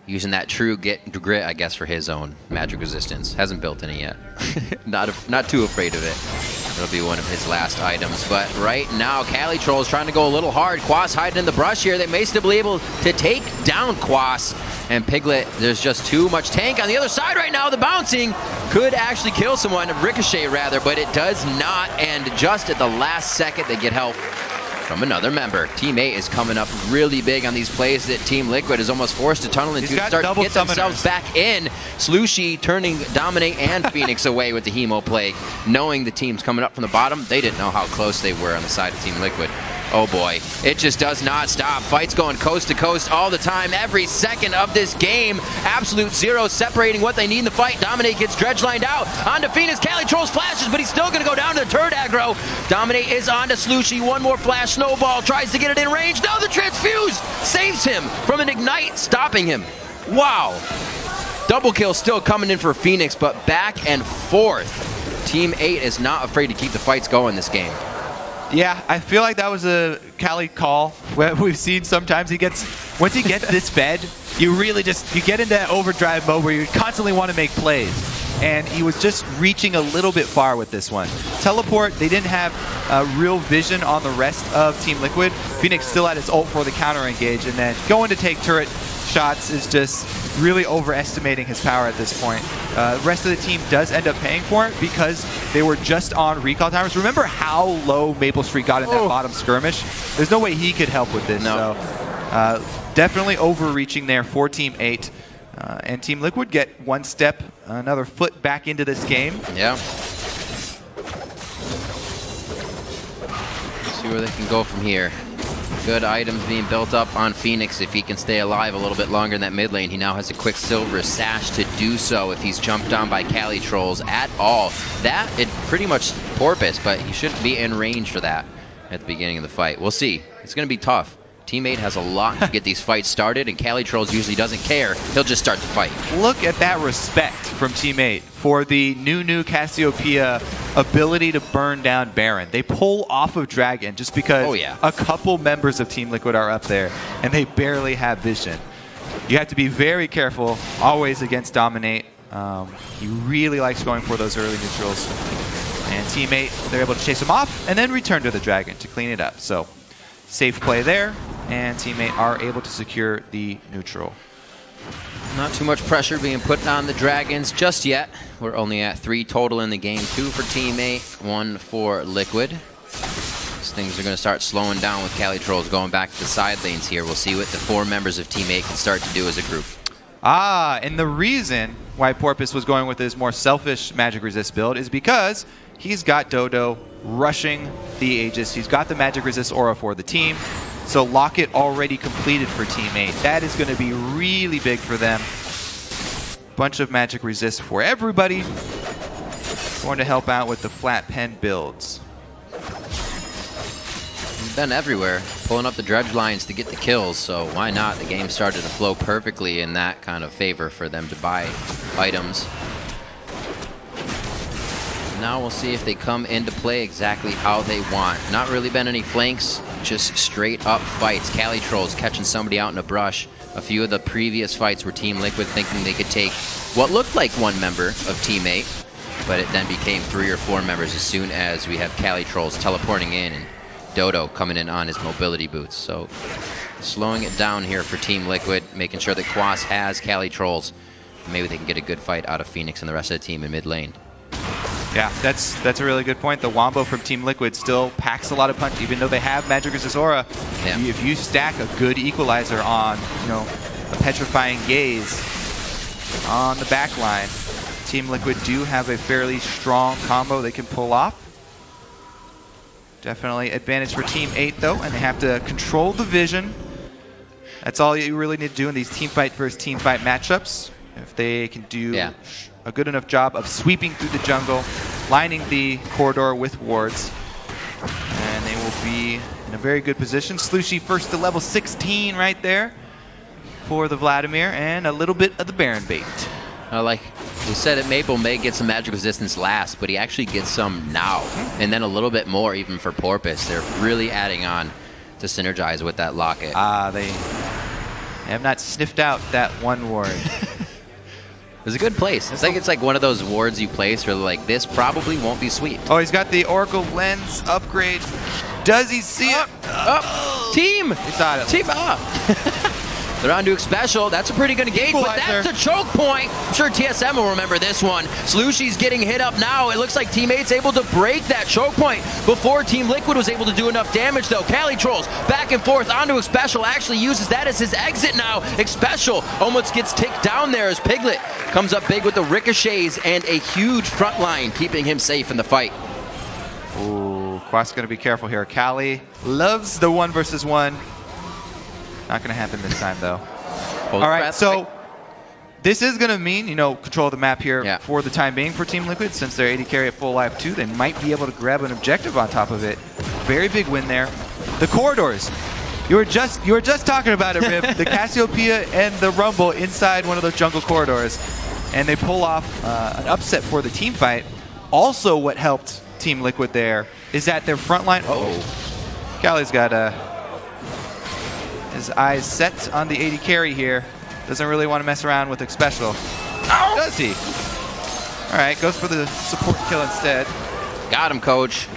using that true grit, I guess, for his own magic resistance. Hasn't built any yet. not too afraid of it. It'll be one of his last items. But right now, Cali Trolls trying to go a little hard. Quas hiding in the brush here. They may still be able to take down Quas. And Piglet, there's just too much tank on the other side right now. The bouncing could actually kill someone, Ricochet rather, but it does not. And just at the last second, they get help from another member. Team 8 is coming up really big on these plays that Team Liquid is almost forced to tunnel into to start to get themselves back in. Slushy turning Dominate and Phoenix away with the Hemo play. Knowing the team's coming up from the bottom, they didn't know how close they were on the side of Team Liquid. Oh boy, it just does not stop. Fights going coast to coast all the time, every second of this game. Absolute zero separating what they need in the fight. Dominate gets dredge lined out. Onto Phoenix, Cali flashes, but he's still gonna go down to the turret aggro. Dominate is onto Slushie, one more flash, snowball, tries to get it in range. No, the transfuse saves him from an ignite, stopping him. Wow. Double kill still coming in for Phoenix, but back and forth. Team 8 is not afraid to keep the fights going this game. Yeah, I feel like that was a Cali call. Where we've seen sometimes once he gets this fed, you get into that overdrive mode where you constantly want to make plays. And he was just reaching a little bit far with this one. Teleport, they didn't have real vision on the rest of Team Liquid. Phoenix still had his ult for the counter engage, and then going to take turret shots is just really overestimating his power at this point. The rest of the team does end up paying for it because they were just on recall timers. Remember how low Maple Street got in that bottom skirmish? There's no way he could help with this. No. So, definitely overreaching there for Team 8. And Team Liquid get one step, another foot back into this game. Yeah. See where they can go from here. Good items being built up on Phoenix if he can stay alive a little bit longer in that mid lane. He now has a Quicksilver sash to do so if he's jumped on by Cali Trolls at all. That, it pretty much Porpoise, but he shouldn't be in range for that at the beginning of the fight. We'll see. It's going to be tough. Teammate has a lot to get these fights started, and Cali Trolls usually doesn't care. He'll just start the fight. Look at that respect from Teammate for the new Cassiopeia ability to burn down Baron. They pull off of Dragon just because a couple members of Team Liquid are up there, and they barely have vision. You have to be very careful always against Dominate. He really likes going for those early neutrals. And Teammate, they're able to chase him off and then return to the Dragon to clean it up. So safe play there, and Teammate are able to secure the neutral. Not too much pressure being put on the Dragons just yet. We're only at 3 total in the game. 2 for Teammate, 1 for Liquid. These things are going to start slowing down with Cali Trolls going back to the side lanes here. We'll see what the 4 members of Team 8 can start to do as a group. And the reason why Porpoise was going with his more selfish Magic Resist build is because he's got Dodo rushing the Aegis. He's got the Magic Resist Aura for the team. So Locket already completed for Team 8. That is going to be really big for them. Bunch of Magic Resist for everybody. Going to help out with the flat pen builds. He's been everywhere, pulling up the dredge lines to get the kills, so why not? The game started to flow perfectly in that kind of favor for them to buy items. Now we'll see if they come into play exactly how they want. Not really been any flanks, just straight up fights. Cali Trolls catching somebody out in a brush. A few of the previous fights were Team Liquid thinking they could take what looked like 1 member of Team 8, but it then became 3 or 4 members as soon as we have Cali Trolls teleporting in and Dodo coming in on his mobility boots. So slowing it down here for Team Liquid, making sure that Quas has Cali Trolls. Maybe they can get a good fight out of Phoenix and the rest of the team in mid lane. Yeah, that's a really good point. The Wombo from Team Liquid still packs a lot of punch, even though they have Magic Resist Aura. Yeah. If you stack a good equalizer on, a Petrifying Gaze on the back line, Team Liquid do have a fairly strong combo they can pull off. Definitely advantage for Team 8 though, and they have to control the vision. That's all you really need to do in these team fight versus team fight matchups. If they can do a good enough job of sweeping through the jungle, lining the corridor with wards, and they will be in a very good position. Slushie first to level 16 right there for the Vladimir, and a little bit of the Baron bait. Like we said, at Maple may get some magic resistance last, but he actually gets some now, and then a little bit more even for Porpoise. They're really adding on to synergize with that Locket. They have not sniffed out that one ward. It's a good place. It's like one of those wards you place where like this probably won't be sweet. Oh, he's got the Oracle Lens upgrade. Does he see it? Team! He saw it. Team up! They're on to Special. That's a pretty good engage, but that's a choke point. I'm sure TSM will remember this one. Slushie's getting hit up now. It looks like Teammate's able to break that choke point before Team Liquid was able to do enough damage, though. Cali Trolls back and forth onto Special. Actually uses that as his exit now. Special almost gets ticked down there as Piglet comes up big with the ricochets and a huge front line, keeping him safe in the fight. Ooh, Quas going to be careful here. Cali loves the 1 versus 1. Not going to happen this time, though. All right, so this is going to mean, you know, control of the map here for the time being for Team Liquid. Since they're AD carry at full life 2, they might be able to grab an objective on top of it. Very big win there. The corridors. You were just talking about it, Rip. The Cassiopeia and the Rumble inside one of those jungle corridors. And they pull off an upset for the team fight. Also, what helped Team Liquid there is that their front line. Cali's got his eyes set on the AD carry here. Doesn't really want to mess around with Special. Does he? All right, goes for the support kill instead. Got him, coach.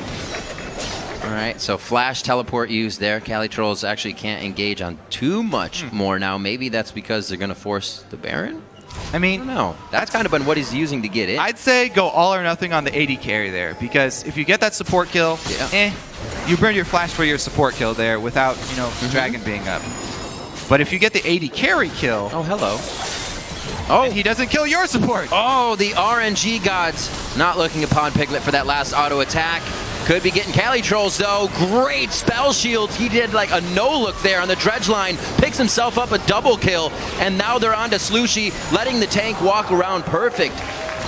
All right, so flash teleport used there. Cali Trolls actually can't engage on too much more now. Maybe that's because they're going to force the Baron? I mean, no, that's kind of been what he's using to get in. I'd say go all or nothing on the AD carry there, because if you get that support kill, you burn your flash for your support kill there without, you know, Dragon being up. But if you get the AD carry kill, he doesn't kill your support. Oh, the RNG gods not looking upon Piglet for that last auto attack. Could be getting Cali Trolls, though. Great spell shield. He did like a no-look there on the dredge line. Picks himself up a double kill. And now they're on to Slushy, letting the tank walk around perfect.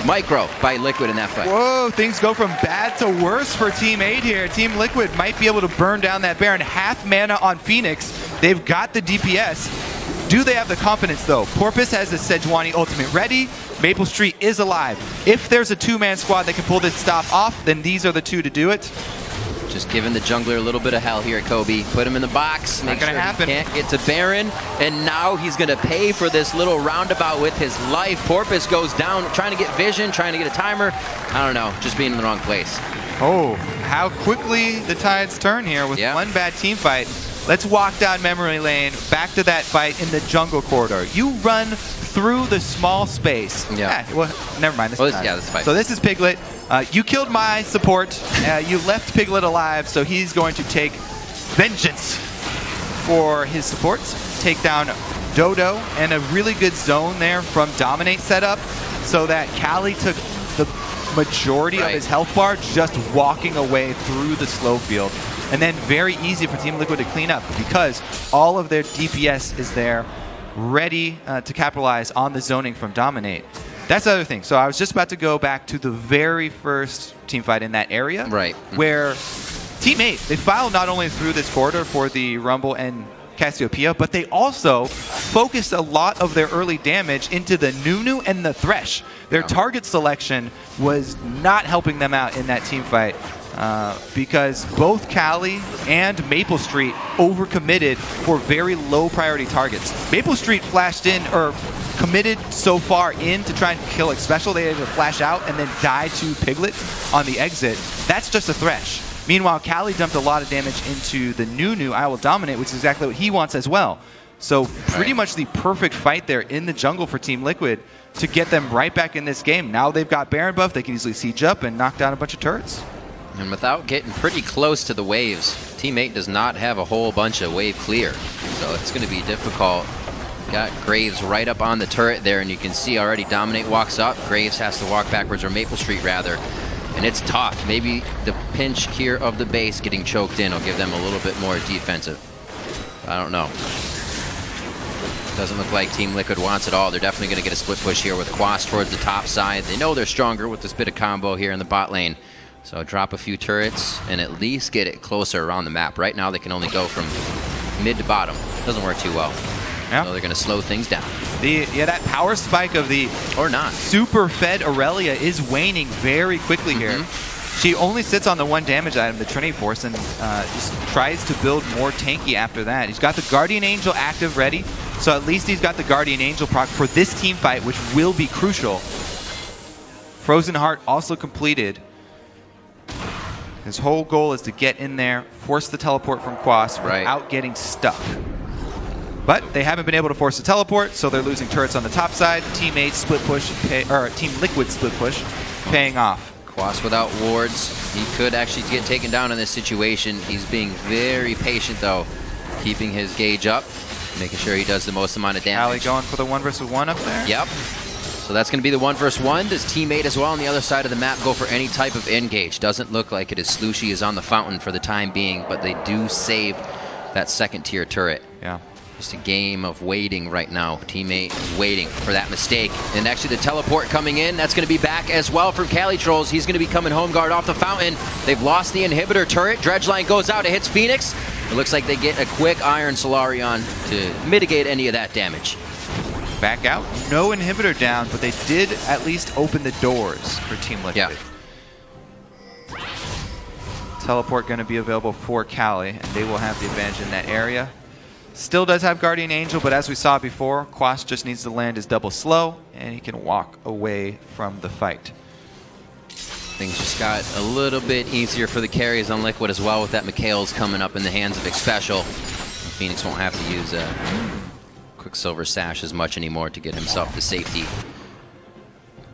Micro by Liquid in that fight. Whoa, things go from bad to worse for Team 8 here. Team Liquid might be able to burn down that Baron. Half mana on Phoenix. They've got the DPS. Do they have the confidence, though? Porpoise has the Sejuani ultimate ready. Maple Street is alive. If there's a 2-man squad that can pull this stop off, then these are the 2 to do it. Just giving the jungler a little bit of hell here, Kobe. Put him in the box. Make sure he can't get to Baron. And now he's going to pay for this little roundabout with his life. Porpoise goes down, trying to get vision, trying to get a timer. I don't know, just being in the wrong place. Oh, how quickly the tides turn here with one bad team fight. Let's walk down memory lane, back to that fight in the jungle corridor. You run through the small space. Well, never mind. This fight. So this is Piglet. You killed my support. You left Piglet alive, so he's going to take vengeance for his supports. Take down Dodo, and a really good zone there from Dominate setup, so that Cali took the majority of his health bar just walking away through the slow field. And then very easy for Team Liquid to clean up because all of their DPS is there ready to capitalize on the zoning from Dominate. That's the other thing. So I was just about to go back to the very first team fight in that area. Where Team 8, they filed not only through this corridor for the Rumble and Cassiopeia, but they also focused a lot of their early damage into the Nunu and the Thresh. Their target selection was not helping them out in that team fight. Because both Cali and Maple Street overcommitted for very low priority targets. Maple Street flashed in, or committed so far in to try and kill Special, they had to flash out and then die to Piglet on the exit. That's just a Thresh. Meanwhile, Cali dumped a lot of damage into the Nunu, I Will Dominate, which is exactly what he wants as well. So pretty much the perfect fight there in the jungle for Team Liquid to get them right back in this game. Now they've got Baron buff, they can easily siege up and knock down a bunch of turrets. And without getting pretty close to the waves, Team 8 does not have a whole bunch of wave clear. So it's going to be difficult. Got Graves right up on the turret there, and you can see already Dominate walks up. Graves has to walk backwards, or Maple Street rather. And it's tough. Maybe the pinch here of the base getting choked in will give them a little bit more defensive. I don't know. Doesn't look like Team Liquid wants it all. They're definitely going to get a split push here with Quas towards the top side. They know they're stronger with this bit of combo here in the bot lane. So drop a few turrets and at least get it closer around the map. Right now they can only go from mid to bottom. Doesn't work too well. So they're going to slow things down. That power spike of the super fed Aurelia is waning very quickly here. She only sits on the 1 damage item, the Trinity Force, and just tries to build more tanky after that. He's got the Guardian Angel active ready, so at least he's got the Guardian Angel proc for this team fight, which will be crucial. Frozen Heart also completed. His whole goal is to get in there, force the teleport from Quas without getting stuck. But they haven't been able to force the teleport, so they're losing turrets on the top side. Team 8 split push, Team Liquid split push, paying off. Quas without wards, he could actually get taken down in this situation. He's being very patient though, keeping his gauge up, making sure he does the most amount of damage. Ali going for the 1 versus 1 up there? Yep. So that's going to be the 1 versus 1. Does teammate as well on the other side of the map go for any type of engage? Doesn't look like it as Slushy is on the fountain for the time being, but they do save that second tier turret. Yeah. Just a game of waiting right now. Teammate waiting for that mistake. And actually the teleport coming in, that's going to be back as well from CaliTrolls. He's going to be coming home guard off the fountain. They've lost the inhibitor turret. Dredgeline goes out, it hits Phoenix. It looks like they get a quick Iron Solarion to mitigate any of that damage. Back out, no inhibitor down, but they did at least open the doors for Team Liquid. Yeah. Teleport going to be available for Cali, and they will have the advantage in that area. Still does have Guardian Angel, but as we saw before, Quas just needs to land his double slow, and he can walk away from the fight. Things just got a little bit easier for the carries on Liquid as well, with that Mikhail's coming up in the hands of Xpecial. Phoenix won't have to use Quicksilver Sash as much anymore to get himself to safety.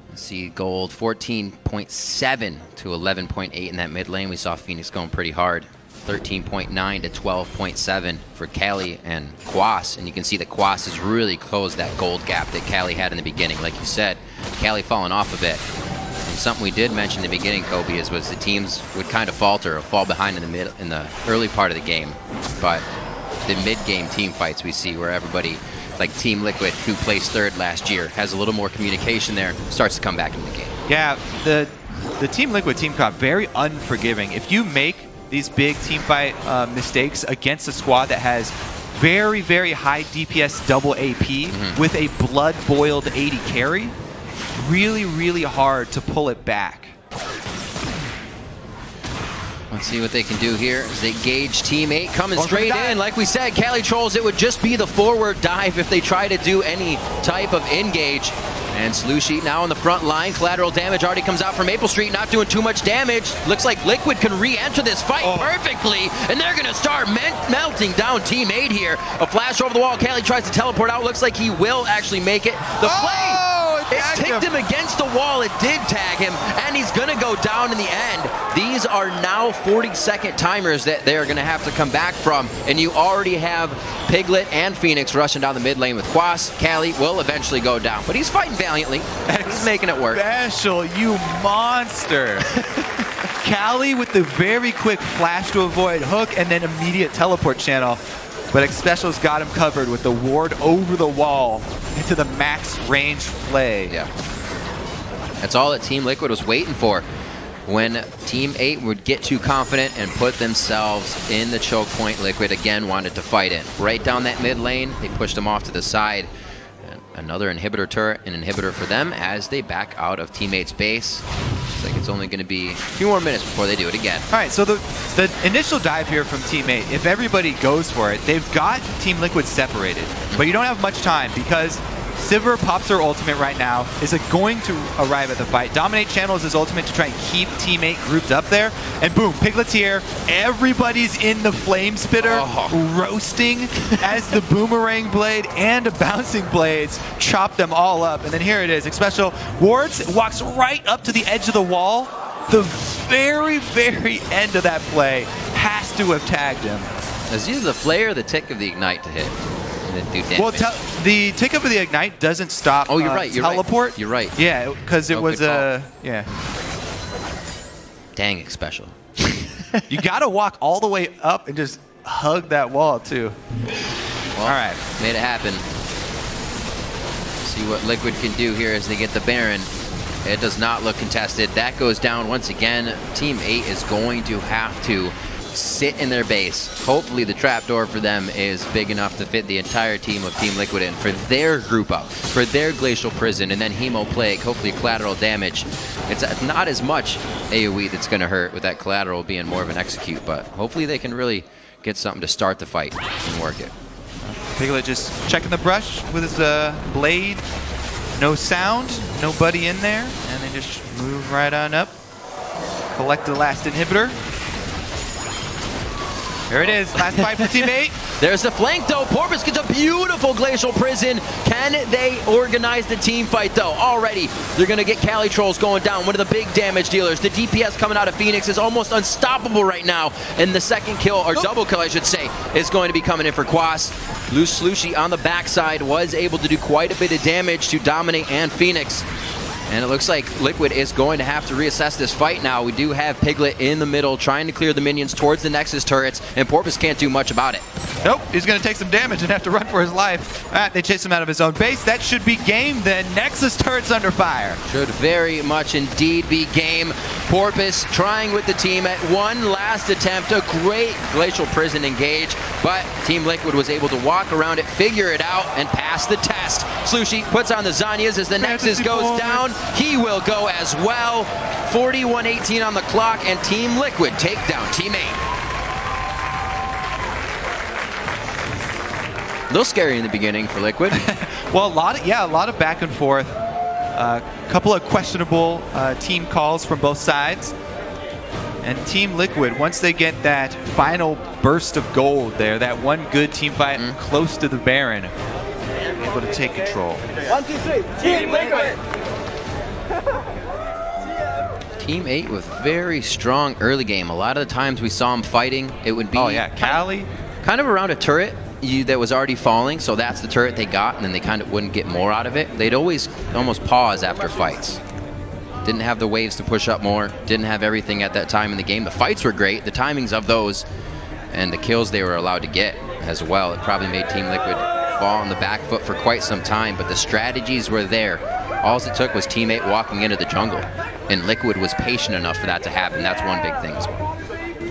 Let's see, gold 14.7 to 11.8 in that mid lane. We saw Phoenix going pretty hard. 13.9 to 12.7 for Cali and Quas, and you can see that Quas has really closed that gold gap that Cali had in the beginning. Like you said, Cali falling off a bit. And something we did mention in the beginning, Kobe, was the teams would kind of falter or fall behind in the early part of the game. But the mid-game team fights we see where everybody, like Team Liquid, who placed third last year, has a little more communication there, starts to come back in the game. Yeah, the Team Liquid team comp, very unforgiving. If you make these big team fight mistakes against a squad that has very, very high DPS double AP with a blood-boiled 80 carry, really, really hard to pull it back. Let's see what they can do here as they gauge Team 8 coming straight in. Like we said, CaliTrolls, it would just be the forward dive if they try to do any type of engage. And Slushy now on the front line. Collateral damage already comes out from Maple Street, not doing too much damage. Looks like Liquid can re-enter this fight perfectly, and they're going to start melting down Team 8 here. A flash over the wall. Cali tries to teleport out. Looks like he will actually make it. The play! It ticked him against the wall. It did tag him, and he's going to go down in the end. These are now 40-second timers that they're going to have to come back from, and you already have Piglet and Phoenix rushing down the mid lane with Quas. Cali will eventually go down, but he's fighting valiantly. He's making it work. Special, you monster. Cali with the very quick flash to avoid hook and then immediate teleport channel. But Xpecial's got him covered with the ward over the wall into the max range play. Yeah. That's all that Team Liquid was waiting for. When Team 8 would get too confident and put themselves in the choke point, Liquid again wanted to fight it. Right down that mid lane, they pushed them off to the side. And another inhibitor turret, an inhibitor for them as they back out of Teammate's base. Looks like it's only going to be a few more minutes before they do it again. All right, so the initial dive here from Team 8, if everybody goes for it, they've got Team Liquid separated. But you don't have much time because Sivir pops her ultimate right now, is going to arrive at the fight. Dominate channels his ultimate to try and keep Team 8 grouped up there. And boom, Piglet's here. Everybody's in the Flame Spitter, roasting as the Boomerang Blade and the Bouncing Blades chop them all up. And then here it is. Xpecial wards, walks right up to the edge of the wall. The very, very end of that play has to have tagged him. Is either the flare or the tick of the ignite to hit? Do well, the tick up of the ignite doesn't stop. Oh, you're right. You're teleport. Right. You're right. Yeah, because it was yeah. Dang, Xpecial. You got to walk all the way up and just hug that wall too. Well, all right, made it happen. See what Liquid can do here as they get the Baron. It does not look contested. That goes down once again. Team 8 is going to have to sit in their base. Hopefully the trapdoor for them is big enough to fit the entire team of Team Liquid in for their group up, for their Glacial Prison, and then Hemo Plague, hopefully collateral damage. It's not as much AoE that's going to hurt with that collateral being more of an execute, but hopefully they can really get something to start the fight and work it. Piglet just checking the brush with his blade. No sound, nobody in there, and they just move right on up. Collect the last inhibitor. There it is, last fight for Team 8. There's the flank though. Porpoise gets a beautiful Glacial Prison. Can they organize the team fight though? Already, they're going to get CaliTrolls going down. One of the big damage dealers. The DPS coming out of Phoenix is almost unstoppable right now. And the second kill, or double kill I should say, is going to be coming in for Quas. Loose Slushy on the backside was able to do quite a bit of damage to Dominate and Phoenix. And it looks like Liquid is going to have to reassess this fight now. We do have Piglet in the middle trying to clear the minions towards the Nexus turrets, and Porpoise can't do much about it. Nope, he's going to take some damage and have to run for his life. They chase him out of his own base. That should be game then. Nexus turrets under fire. Should very much indeed be game. Porpoise trying with the team at one last attempt. A great Glacial Prison engage, but Team Liquid was able to walk around it, figure it out, and pass the test. Slushy puts on the Zanyas as the Nexus goes down. He will go as well. 41-18 on the clock, and Team Liquid take down Team 8. A little scary in the beginning for Liquid. Well, a lot of back and forth. A couple of questionable team calls from both sides. And Team Liquid, once they get that final burst of gold there, that one good team fight close to the Baron, able to take control. 1, 2, 3, Team Liquid! Team 8 with very strong early game. A lot of the times we saw them fighting, it would be Cali, kind of around a turret that was already falling, so that's the turret they got, and then they kind of wouldn't get more out of it. They'd always almost pause after fights. Didn't have the waves to push up more, didn't have everything at that time in the game. The fights were great, the timings of those, and the kills they were allowed to get as well. It probably made Team Liquid fall on the back foot for quite some time, but the strategies were there. All it took was Team 8 walking into the jungle, and Liquid was patient enough for that to happen. That's one big thing as well.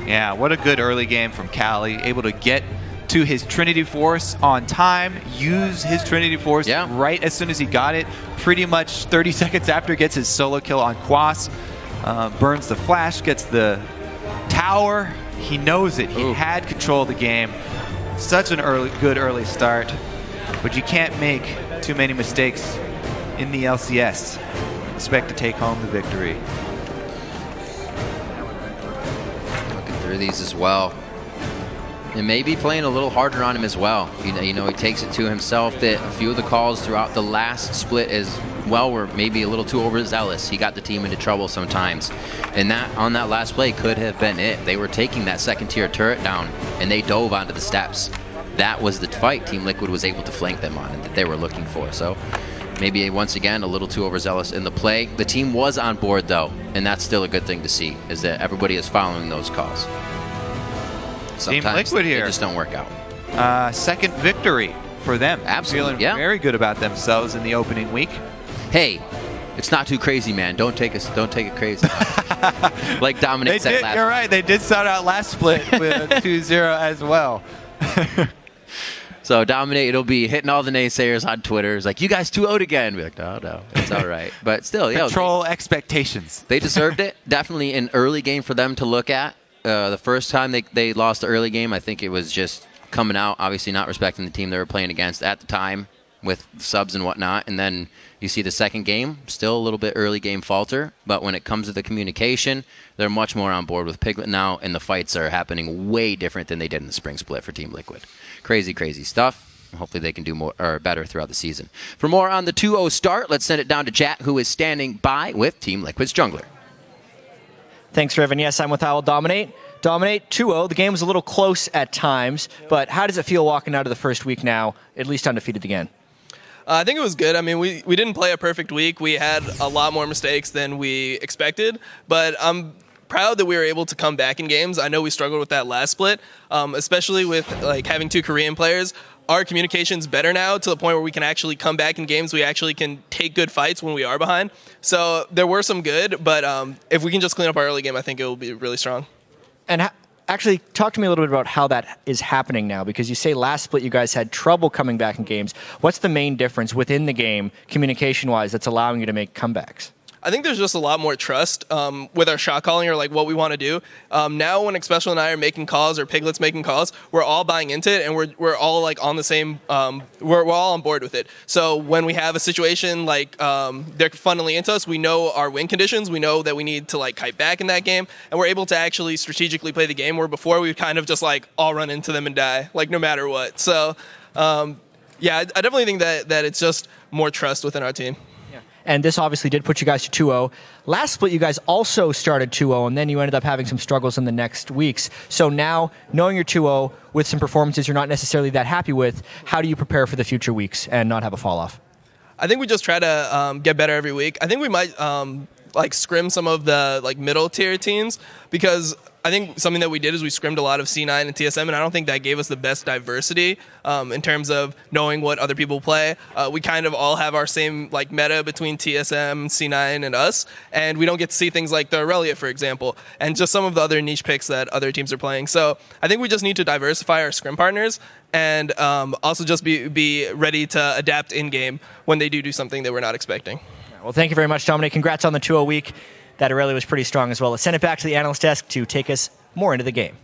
Yeah, what a good early game from Cali, able to get to his Trinity Force on time, use his Trinity Force right as soon as he got it. Pretty much 30 seconds after, gets his solo kill on Quas, burns the flash, gets the tower. He knows it. He had control of the game. Such an good early start, but you can't make too many mistakes in the LCS. Expect to take home the victory. Looking through these as well. And maybe playing a little harder on him as well. You know, he takes it to himself that a few of the calls throughout the last split as well were maybe a little too overzealous. He got the team into trouble sometimes. And that on that last play could have been it. They were taking that second tier turret down, and they dove onto the steps. That was the fight Team Liquid was able to flank them on and that they were looking for. So maybe once again a little too overzealous in the play. The team was on board though, and that's still a good thing to see, is that everybody is following those calls. Sometimes Team Liquid here, they just don't work out. Second victory for them. Absolutely, feeling very good about themselves in the opening week. Hey, it's not too crazy, man. Don't take it crazy. Like Dominic said last. You're right. They did start out last split with 2-0 as well. So Dominate, it'll be hitting all the naysayers on Twitter. It's like, you guys 2-0'd again. Be like, no, it's all right. But still, control expectations. They deserved it. Definitely an early game for them to look at. The first time they lost the early game, I think it was just coming out, obviously not respecting the team they were playing against at the time with subs and whatnot. And then you see the second game, still a little bit early game falter. But when it comes to the communication, they're much more on board with Piglet now, and the fights are happening way different than they did in the spring split for Team Liquid. Crazy, crazy stuff. Hopefully they can do more or better throughout the season. For more on the 2-0 start, let's send it down to Jack, who is standing by with Team Liquid's jungler. Thanks, Riven. Yes, I'm with Owl Dominate. Dominate 2-0. The game was a little close at times, but how does it feel walking out of the first week now, at least undefeated again? I think it was good. I mean, we didn't play a perfect week. We had a lot more mistakes than we expected, but I'm proud that we were able to come back in games. I know we struggled with that last split, especially with like having 2 Korean players. Our communication's better now to the point where we can actually come back in games. We actually can take good fights when we are behind. So there were some good, but if we can just clean up our early game, I think it will be really strong. And actually, talk to me a little bit about how that is happening now, because you say last split you guys had trouble coming back in games. What's the main difference within the game, communication-wise, that's allowing you to make comebacks? I think there's just a lot more trust with our shot calling or like what we want to do. Now when Expecial and I are making calls or Piglet's making calls, we're all buying into it and we're all like on the same, we're all on board with it. So when we have a situation like they're funneling into us, we know our win conditions, we know that we need to like kite back in that game, and we're able to actually strategically play the game, where before we kind of just like all run into them and die, like no matter what. So yeah, I definitely think that it's just more trust within our team. and this obviously did put you guys to 2-0. Last split, you guys also started 2-0, and then you ended up having some struggles in the next weeks. So now, knowing you're 2-0 with some performances you're not necessarily that happy with, how do you prepare for the future weeks and not have a fall off? I think we just try to get better every week. I think we might like scrim some of the like middle tier teams, because I think something that we did is we scrimmed a lot of C9 and TSM, and I don't think that gave us the best diversity in terms of knowing what other people play. We kind of all have our same like meta between TSM, C9, and us, and we don't get to see things like the Aurelia, for example, and just some of the other niche picks that other teams are playing. So I think we just need to diversify our scrim partners, and also just be ready to adapt in-game when they do something that we're not expecting. Well, thank you very much, Dominic. Congrats on the 2-0 week. That Aurelia was pretty strong as well. Let's send it back to the analyst desk to take us more into the game.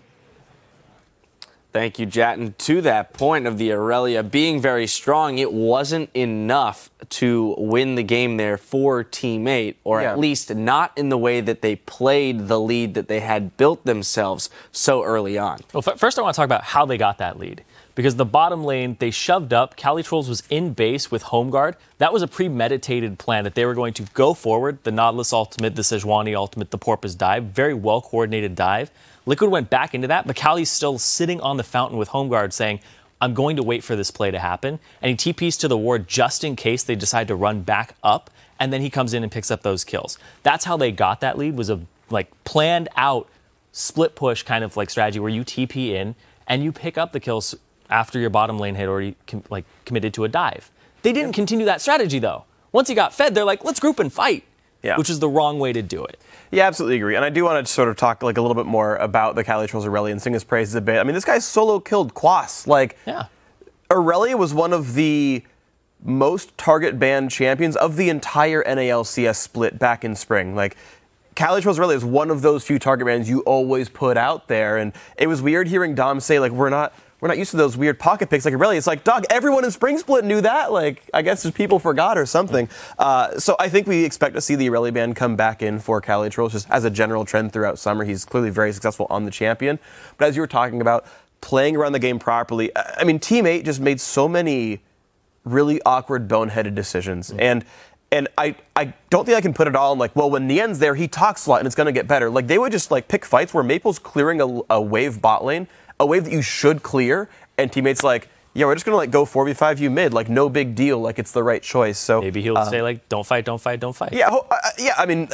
Thank you, Jatton. To that point of the Aurelia being very strong, it wasn't enough to win the game there for Team 8, or at least not in the way that they played the lead that they had built themselves so early on. Well, first I want to talk about how they got that lead. Because the bottom lane, they shoved up. Calitrolls was in base with home guard. That was a premeditated plan that they were going to go forward. The Nautilus ultimate, the Sejuani ultimate, the Porpoise dive. Very well-coordinated dive. Liquid went back into that, but Cali's still sitting on the fountain with home guard saying, I'm going to wait for this play to happen. And he TPs to the ward just in case they decide to run back up. And then he comes in and picks up those kills. That's how they got that lead, was a like planned out split push kind of like strategy where you TP in and you pick up the kills after your bottom lane hit or you committed to a dive. They didn't continue that strategy, though. Once he got fed, they're like, let's group and fight, which is the wrong way to do it. Yeah, absolutely agree. And I do want to sort of talk like a little bit more about the Calitrolls Aurelia and sing his praises a bit. I mean, this guy solo killed Quas. Like, Aurelia was one of the most target banned champions of the entire NALCS split back in spring. Like, Calitrolls Aurelia is one of those few target bans you always put out there. And it was weird hearing Dom say, like, we're not used to those weird pocket picks like Aurelia. It's like, dog, everyone in Spring Split knew that. Like, I guess just people forgot or something. So I think we expect to see the Aurelia ban come back in for Calitrolls just as a general trend throughout summer. He's clearly very successful on the champion. But as you were talking about, playing around the game properly, I mean, Team 8 just made so many really awkward, boneheaded decisions. And I don't think I can put it all in like, well, when Nien's there, he talks a lot and it's going to get better. Like, they would just like pick fights where Maple's clearing a wave bot lane, a wave that you should clear, and teammates like, yeah, we're just gonna like go 4v5 you mid, like no big deal, like it's the right choice. So maybe he'll say like, don't fight, don't fight, don't fight. Yeah, I mean,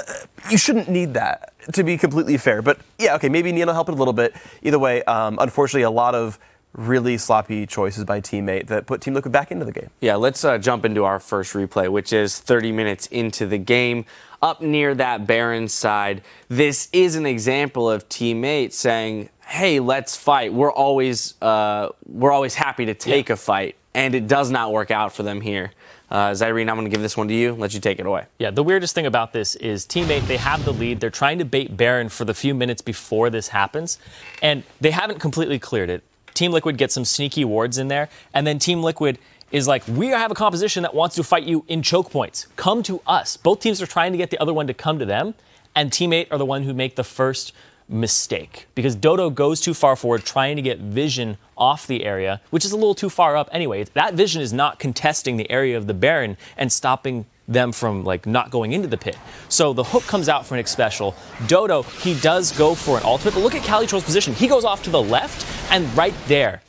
you shouldn't need that, to be completely fair. But yeah, okay, maybe Nien will help it a little bit. Either way, unfortunately, a lot of really sloppy choices by Team 8 that put Team Liquid back into the game. Yeah, let's jump into our first replay, which is 30 minutes into the game. Up near that Baron side, this is an example of Team 8 saying, hey, let's fight. We're always happy to take a fight, and it does not work out for them here. Zyrene, I'm going to give this one to you. Let you take it away. Yeah, the weirdest thing about this is Team 8, they have the lead. They're trying to bait Baron for the few minutes before this happens, and they haven't completely cleared it. Team Liquid gets some sneaky wards in there, and then Team Liquid is like, we have a composition that wants to fight you in choke points. Come to us. Both teams are trying to get the other one to come to them, and Team 8 are the one who make the first mistake. Because Dodo goes too far forward trying to get vision off the area, which is a little too far up anyway. That vision is not contesting the area of the Baron and stopping them from like not going into the pit. So the hook comes out for an X special. Dodo, he does go for an ultimate, but look at Calitroll's position. He goes off to the left, and right there,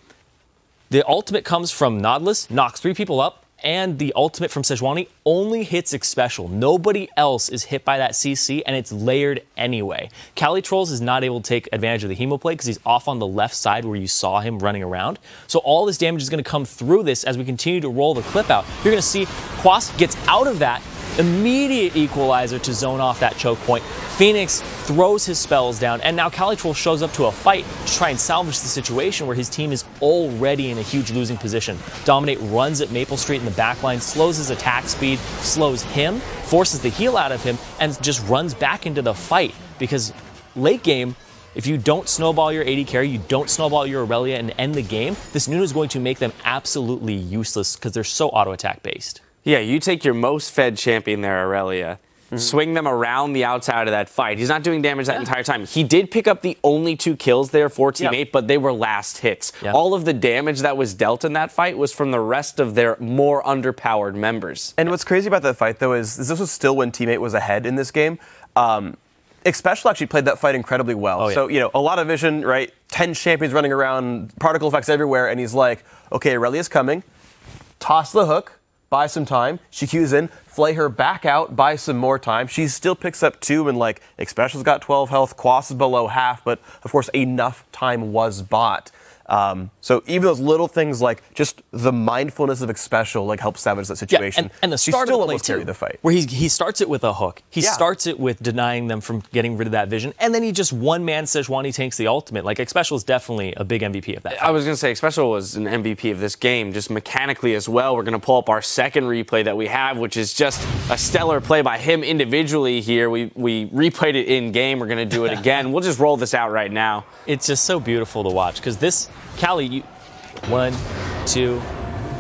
the ultimate comes from Nautilus, knocks 3 people up, and the ultimate from Sejuani only hits X special. Nobody else is hit by that CC, and it's layered anyway. Calitrolls is not able to take advantage of the Hemoplay because he's off on the left side where you saw him running around. So all this damage is going to come through this as we continue to roll the clip out. You're going to see Quas gets out of that, immediate equalizer to zone off that choke point. Phoenix throws his spells down, and now Calitroll shows up to a fight to try and salvage the situation where his team is already in a huge losing position. Dominate runs at Maple Street in the backline, slows his attack speed, slows him, forces the heal out of him, and just runs back into the fight. Because late game, if you don't snowball your AD carry, you don't snowball your Aurelia and end the game, this Nunu is going to make them absolutely useless because they're so auto-attack based. Yeah, you take your most fed champion there, Aurelia. swing them around the outside of that fight. He's not doing damage that entire time. He did pick up the only 2 kills there for Team 8, but they were last hits. All of the damage that was dealt in that fight was from the rest of their more underpowered members. And what's crazy about that fight, though, is this was still when Team 8 was ahead in this game. Xpecial actually played that fight incredibly well. So, you know, a lot of vision, right? 10 champions running around, particle effects everywhere, and he's like, okay, Aurelia's coming. Toss the hook, buy some time. She cues in, flay her back out, buy some more time. She still picks up 2, and like, Xpecial's got 12 health, Quas is below half, but of course, enough time was bought. So even those little things like just the mindfulness of Xpecial like helps salvage that situation. And the start still of the play almost carry the fight. Where he starts it with a hook. He starts it with denying them from getting rid of that vision, and then he just one-man Sejuani tanks the ultimate. Like, Xpecial is definitely a big MVP of that fight. I was going to say, Xpecial was an MVP of this game, just mechanically as well. We're going to pull up our second replay that we have, which is just a stellar play by him individually here. We replayed it in-game. We're going to do it again. We'll just roll this out right now. It's just so beautiful to watch, because this... Callie, 1, 2,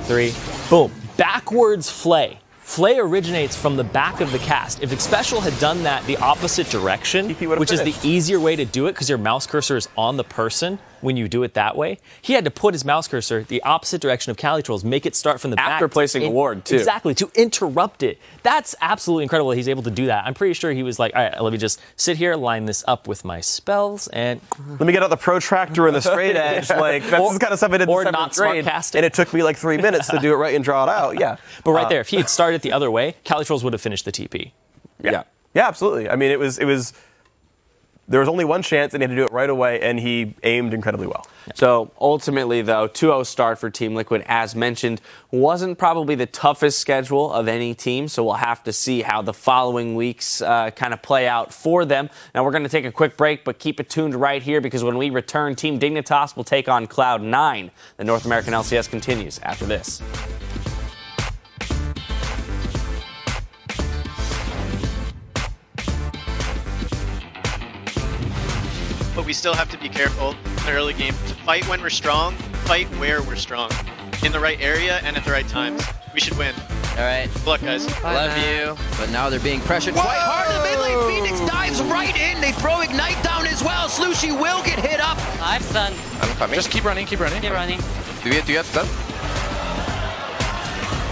3, boom. Backwards flay. Flay originates from the back of the cast. If Xpecial had done that the opposite direction, which is the easier way to do it because your mouse cursor is on the person when you do it that way, he had to put his mouse cursor the opposite direction of Calitrol's, make it start from the back. After placing a ward, too. Exactly, to interrupt it. That's absolutely incredible he's able to do that. I'm pretty sure he was like, all right, let me just sit here, line this up with my spells, and... Let me get out the protractor and the straight edge. Like, that's the kind of stuff I did in or the not grade, casting. and it took me like 3 minutes to do it right and draw it out. Yeah. But right there, if he had started the other way, Calitrol's would have finished the TP. Yeah, absolutely. I mean, it was there was only one chance, and he had to do it right away, and he aimed incredibly well. So ultimately, though, 2-0 start for Team Liquid, as mentioned, wasn't probably the toughest schedule of any team, so we'll have to see how the following weeks kind of play out for them. Now, we're going to take a quick break, but keep it tuned right here, because when we return, Team Dignitas will take on Cloud9. The North American LCS continues after this. But we still have to be careful in the early game to fight when we're strong, fight where we're strong, in the right area and at the right times. We should win. All right. Good luck, guys. Love you. But now they're being pressured quite hard in the mid lane. Phoenix dives right in. They throw Ignite down as well. Slushy will get hit up. I'm stunned. I'm coming. Just keep running, keep running. Keep running. Do you have stun?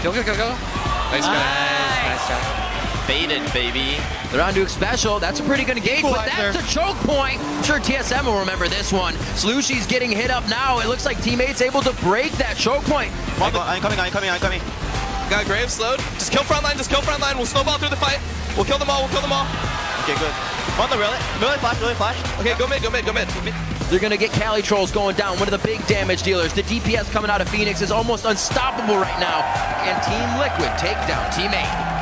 Go. Nice guy. Nice job. Baited, baby. They're on to Xpecial. That's a pretty good engage, but that's a choke point. I'm sure TSM will remember this one. Slushy's getting hit up now. It looks like teammates able to break that choke point. I'm coming. Got Graves slowed. Just kill frontline, We'll snowball through the fight. We'll kill them all. Okay, good. On the really flash. Okay, go mid. They're going to get Calitrol's going down, one of the big damage dealers. The DPS coming out of Phoenix is almost unstoppable right now. And Team Liquid take down Team 8.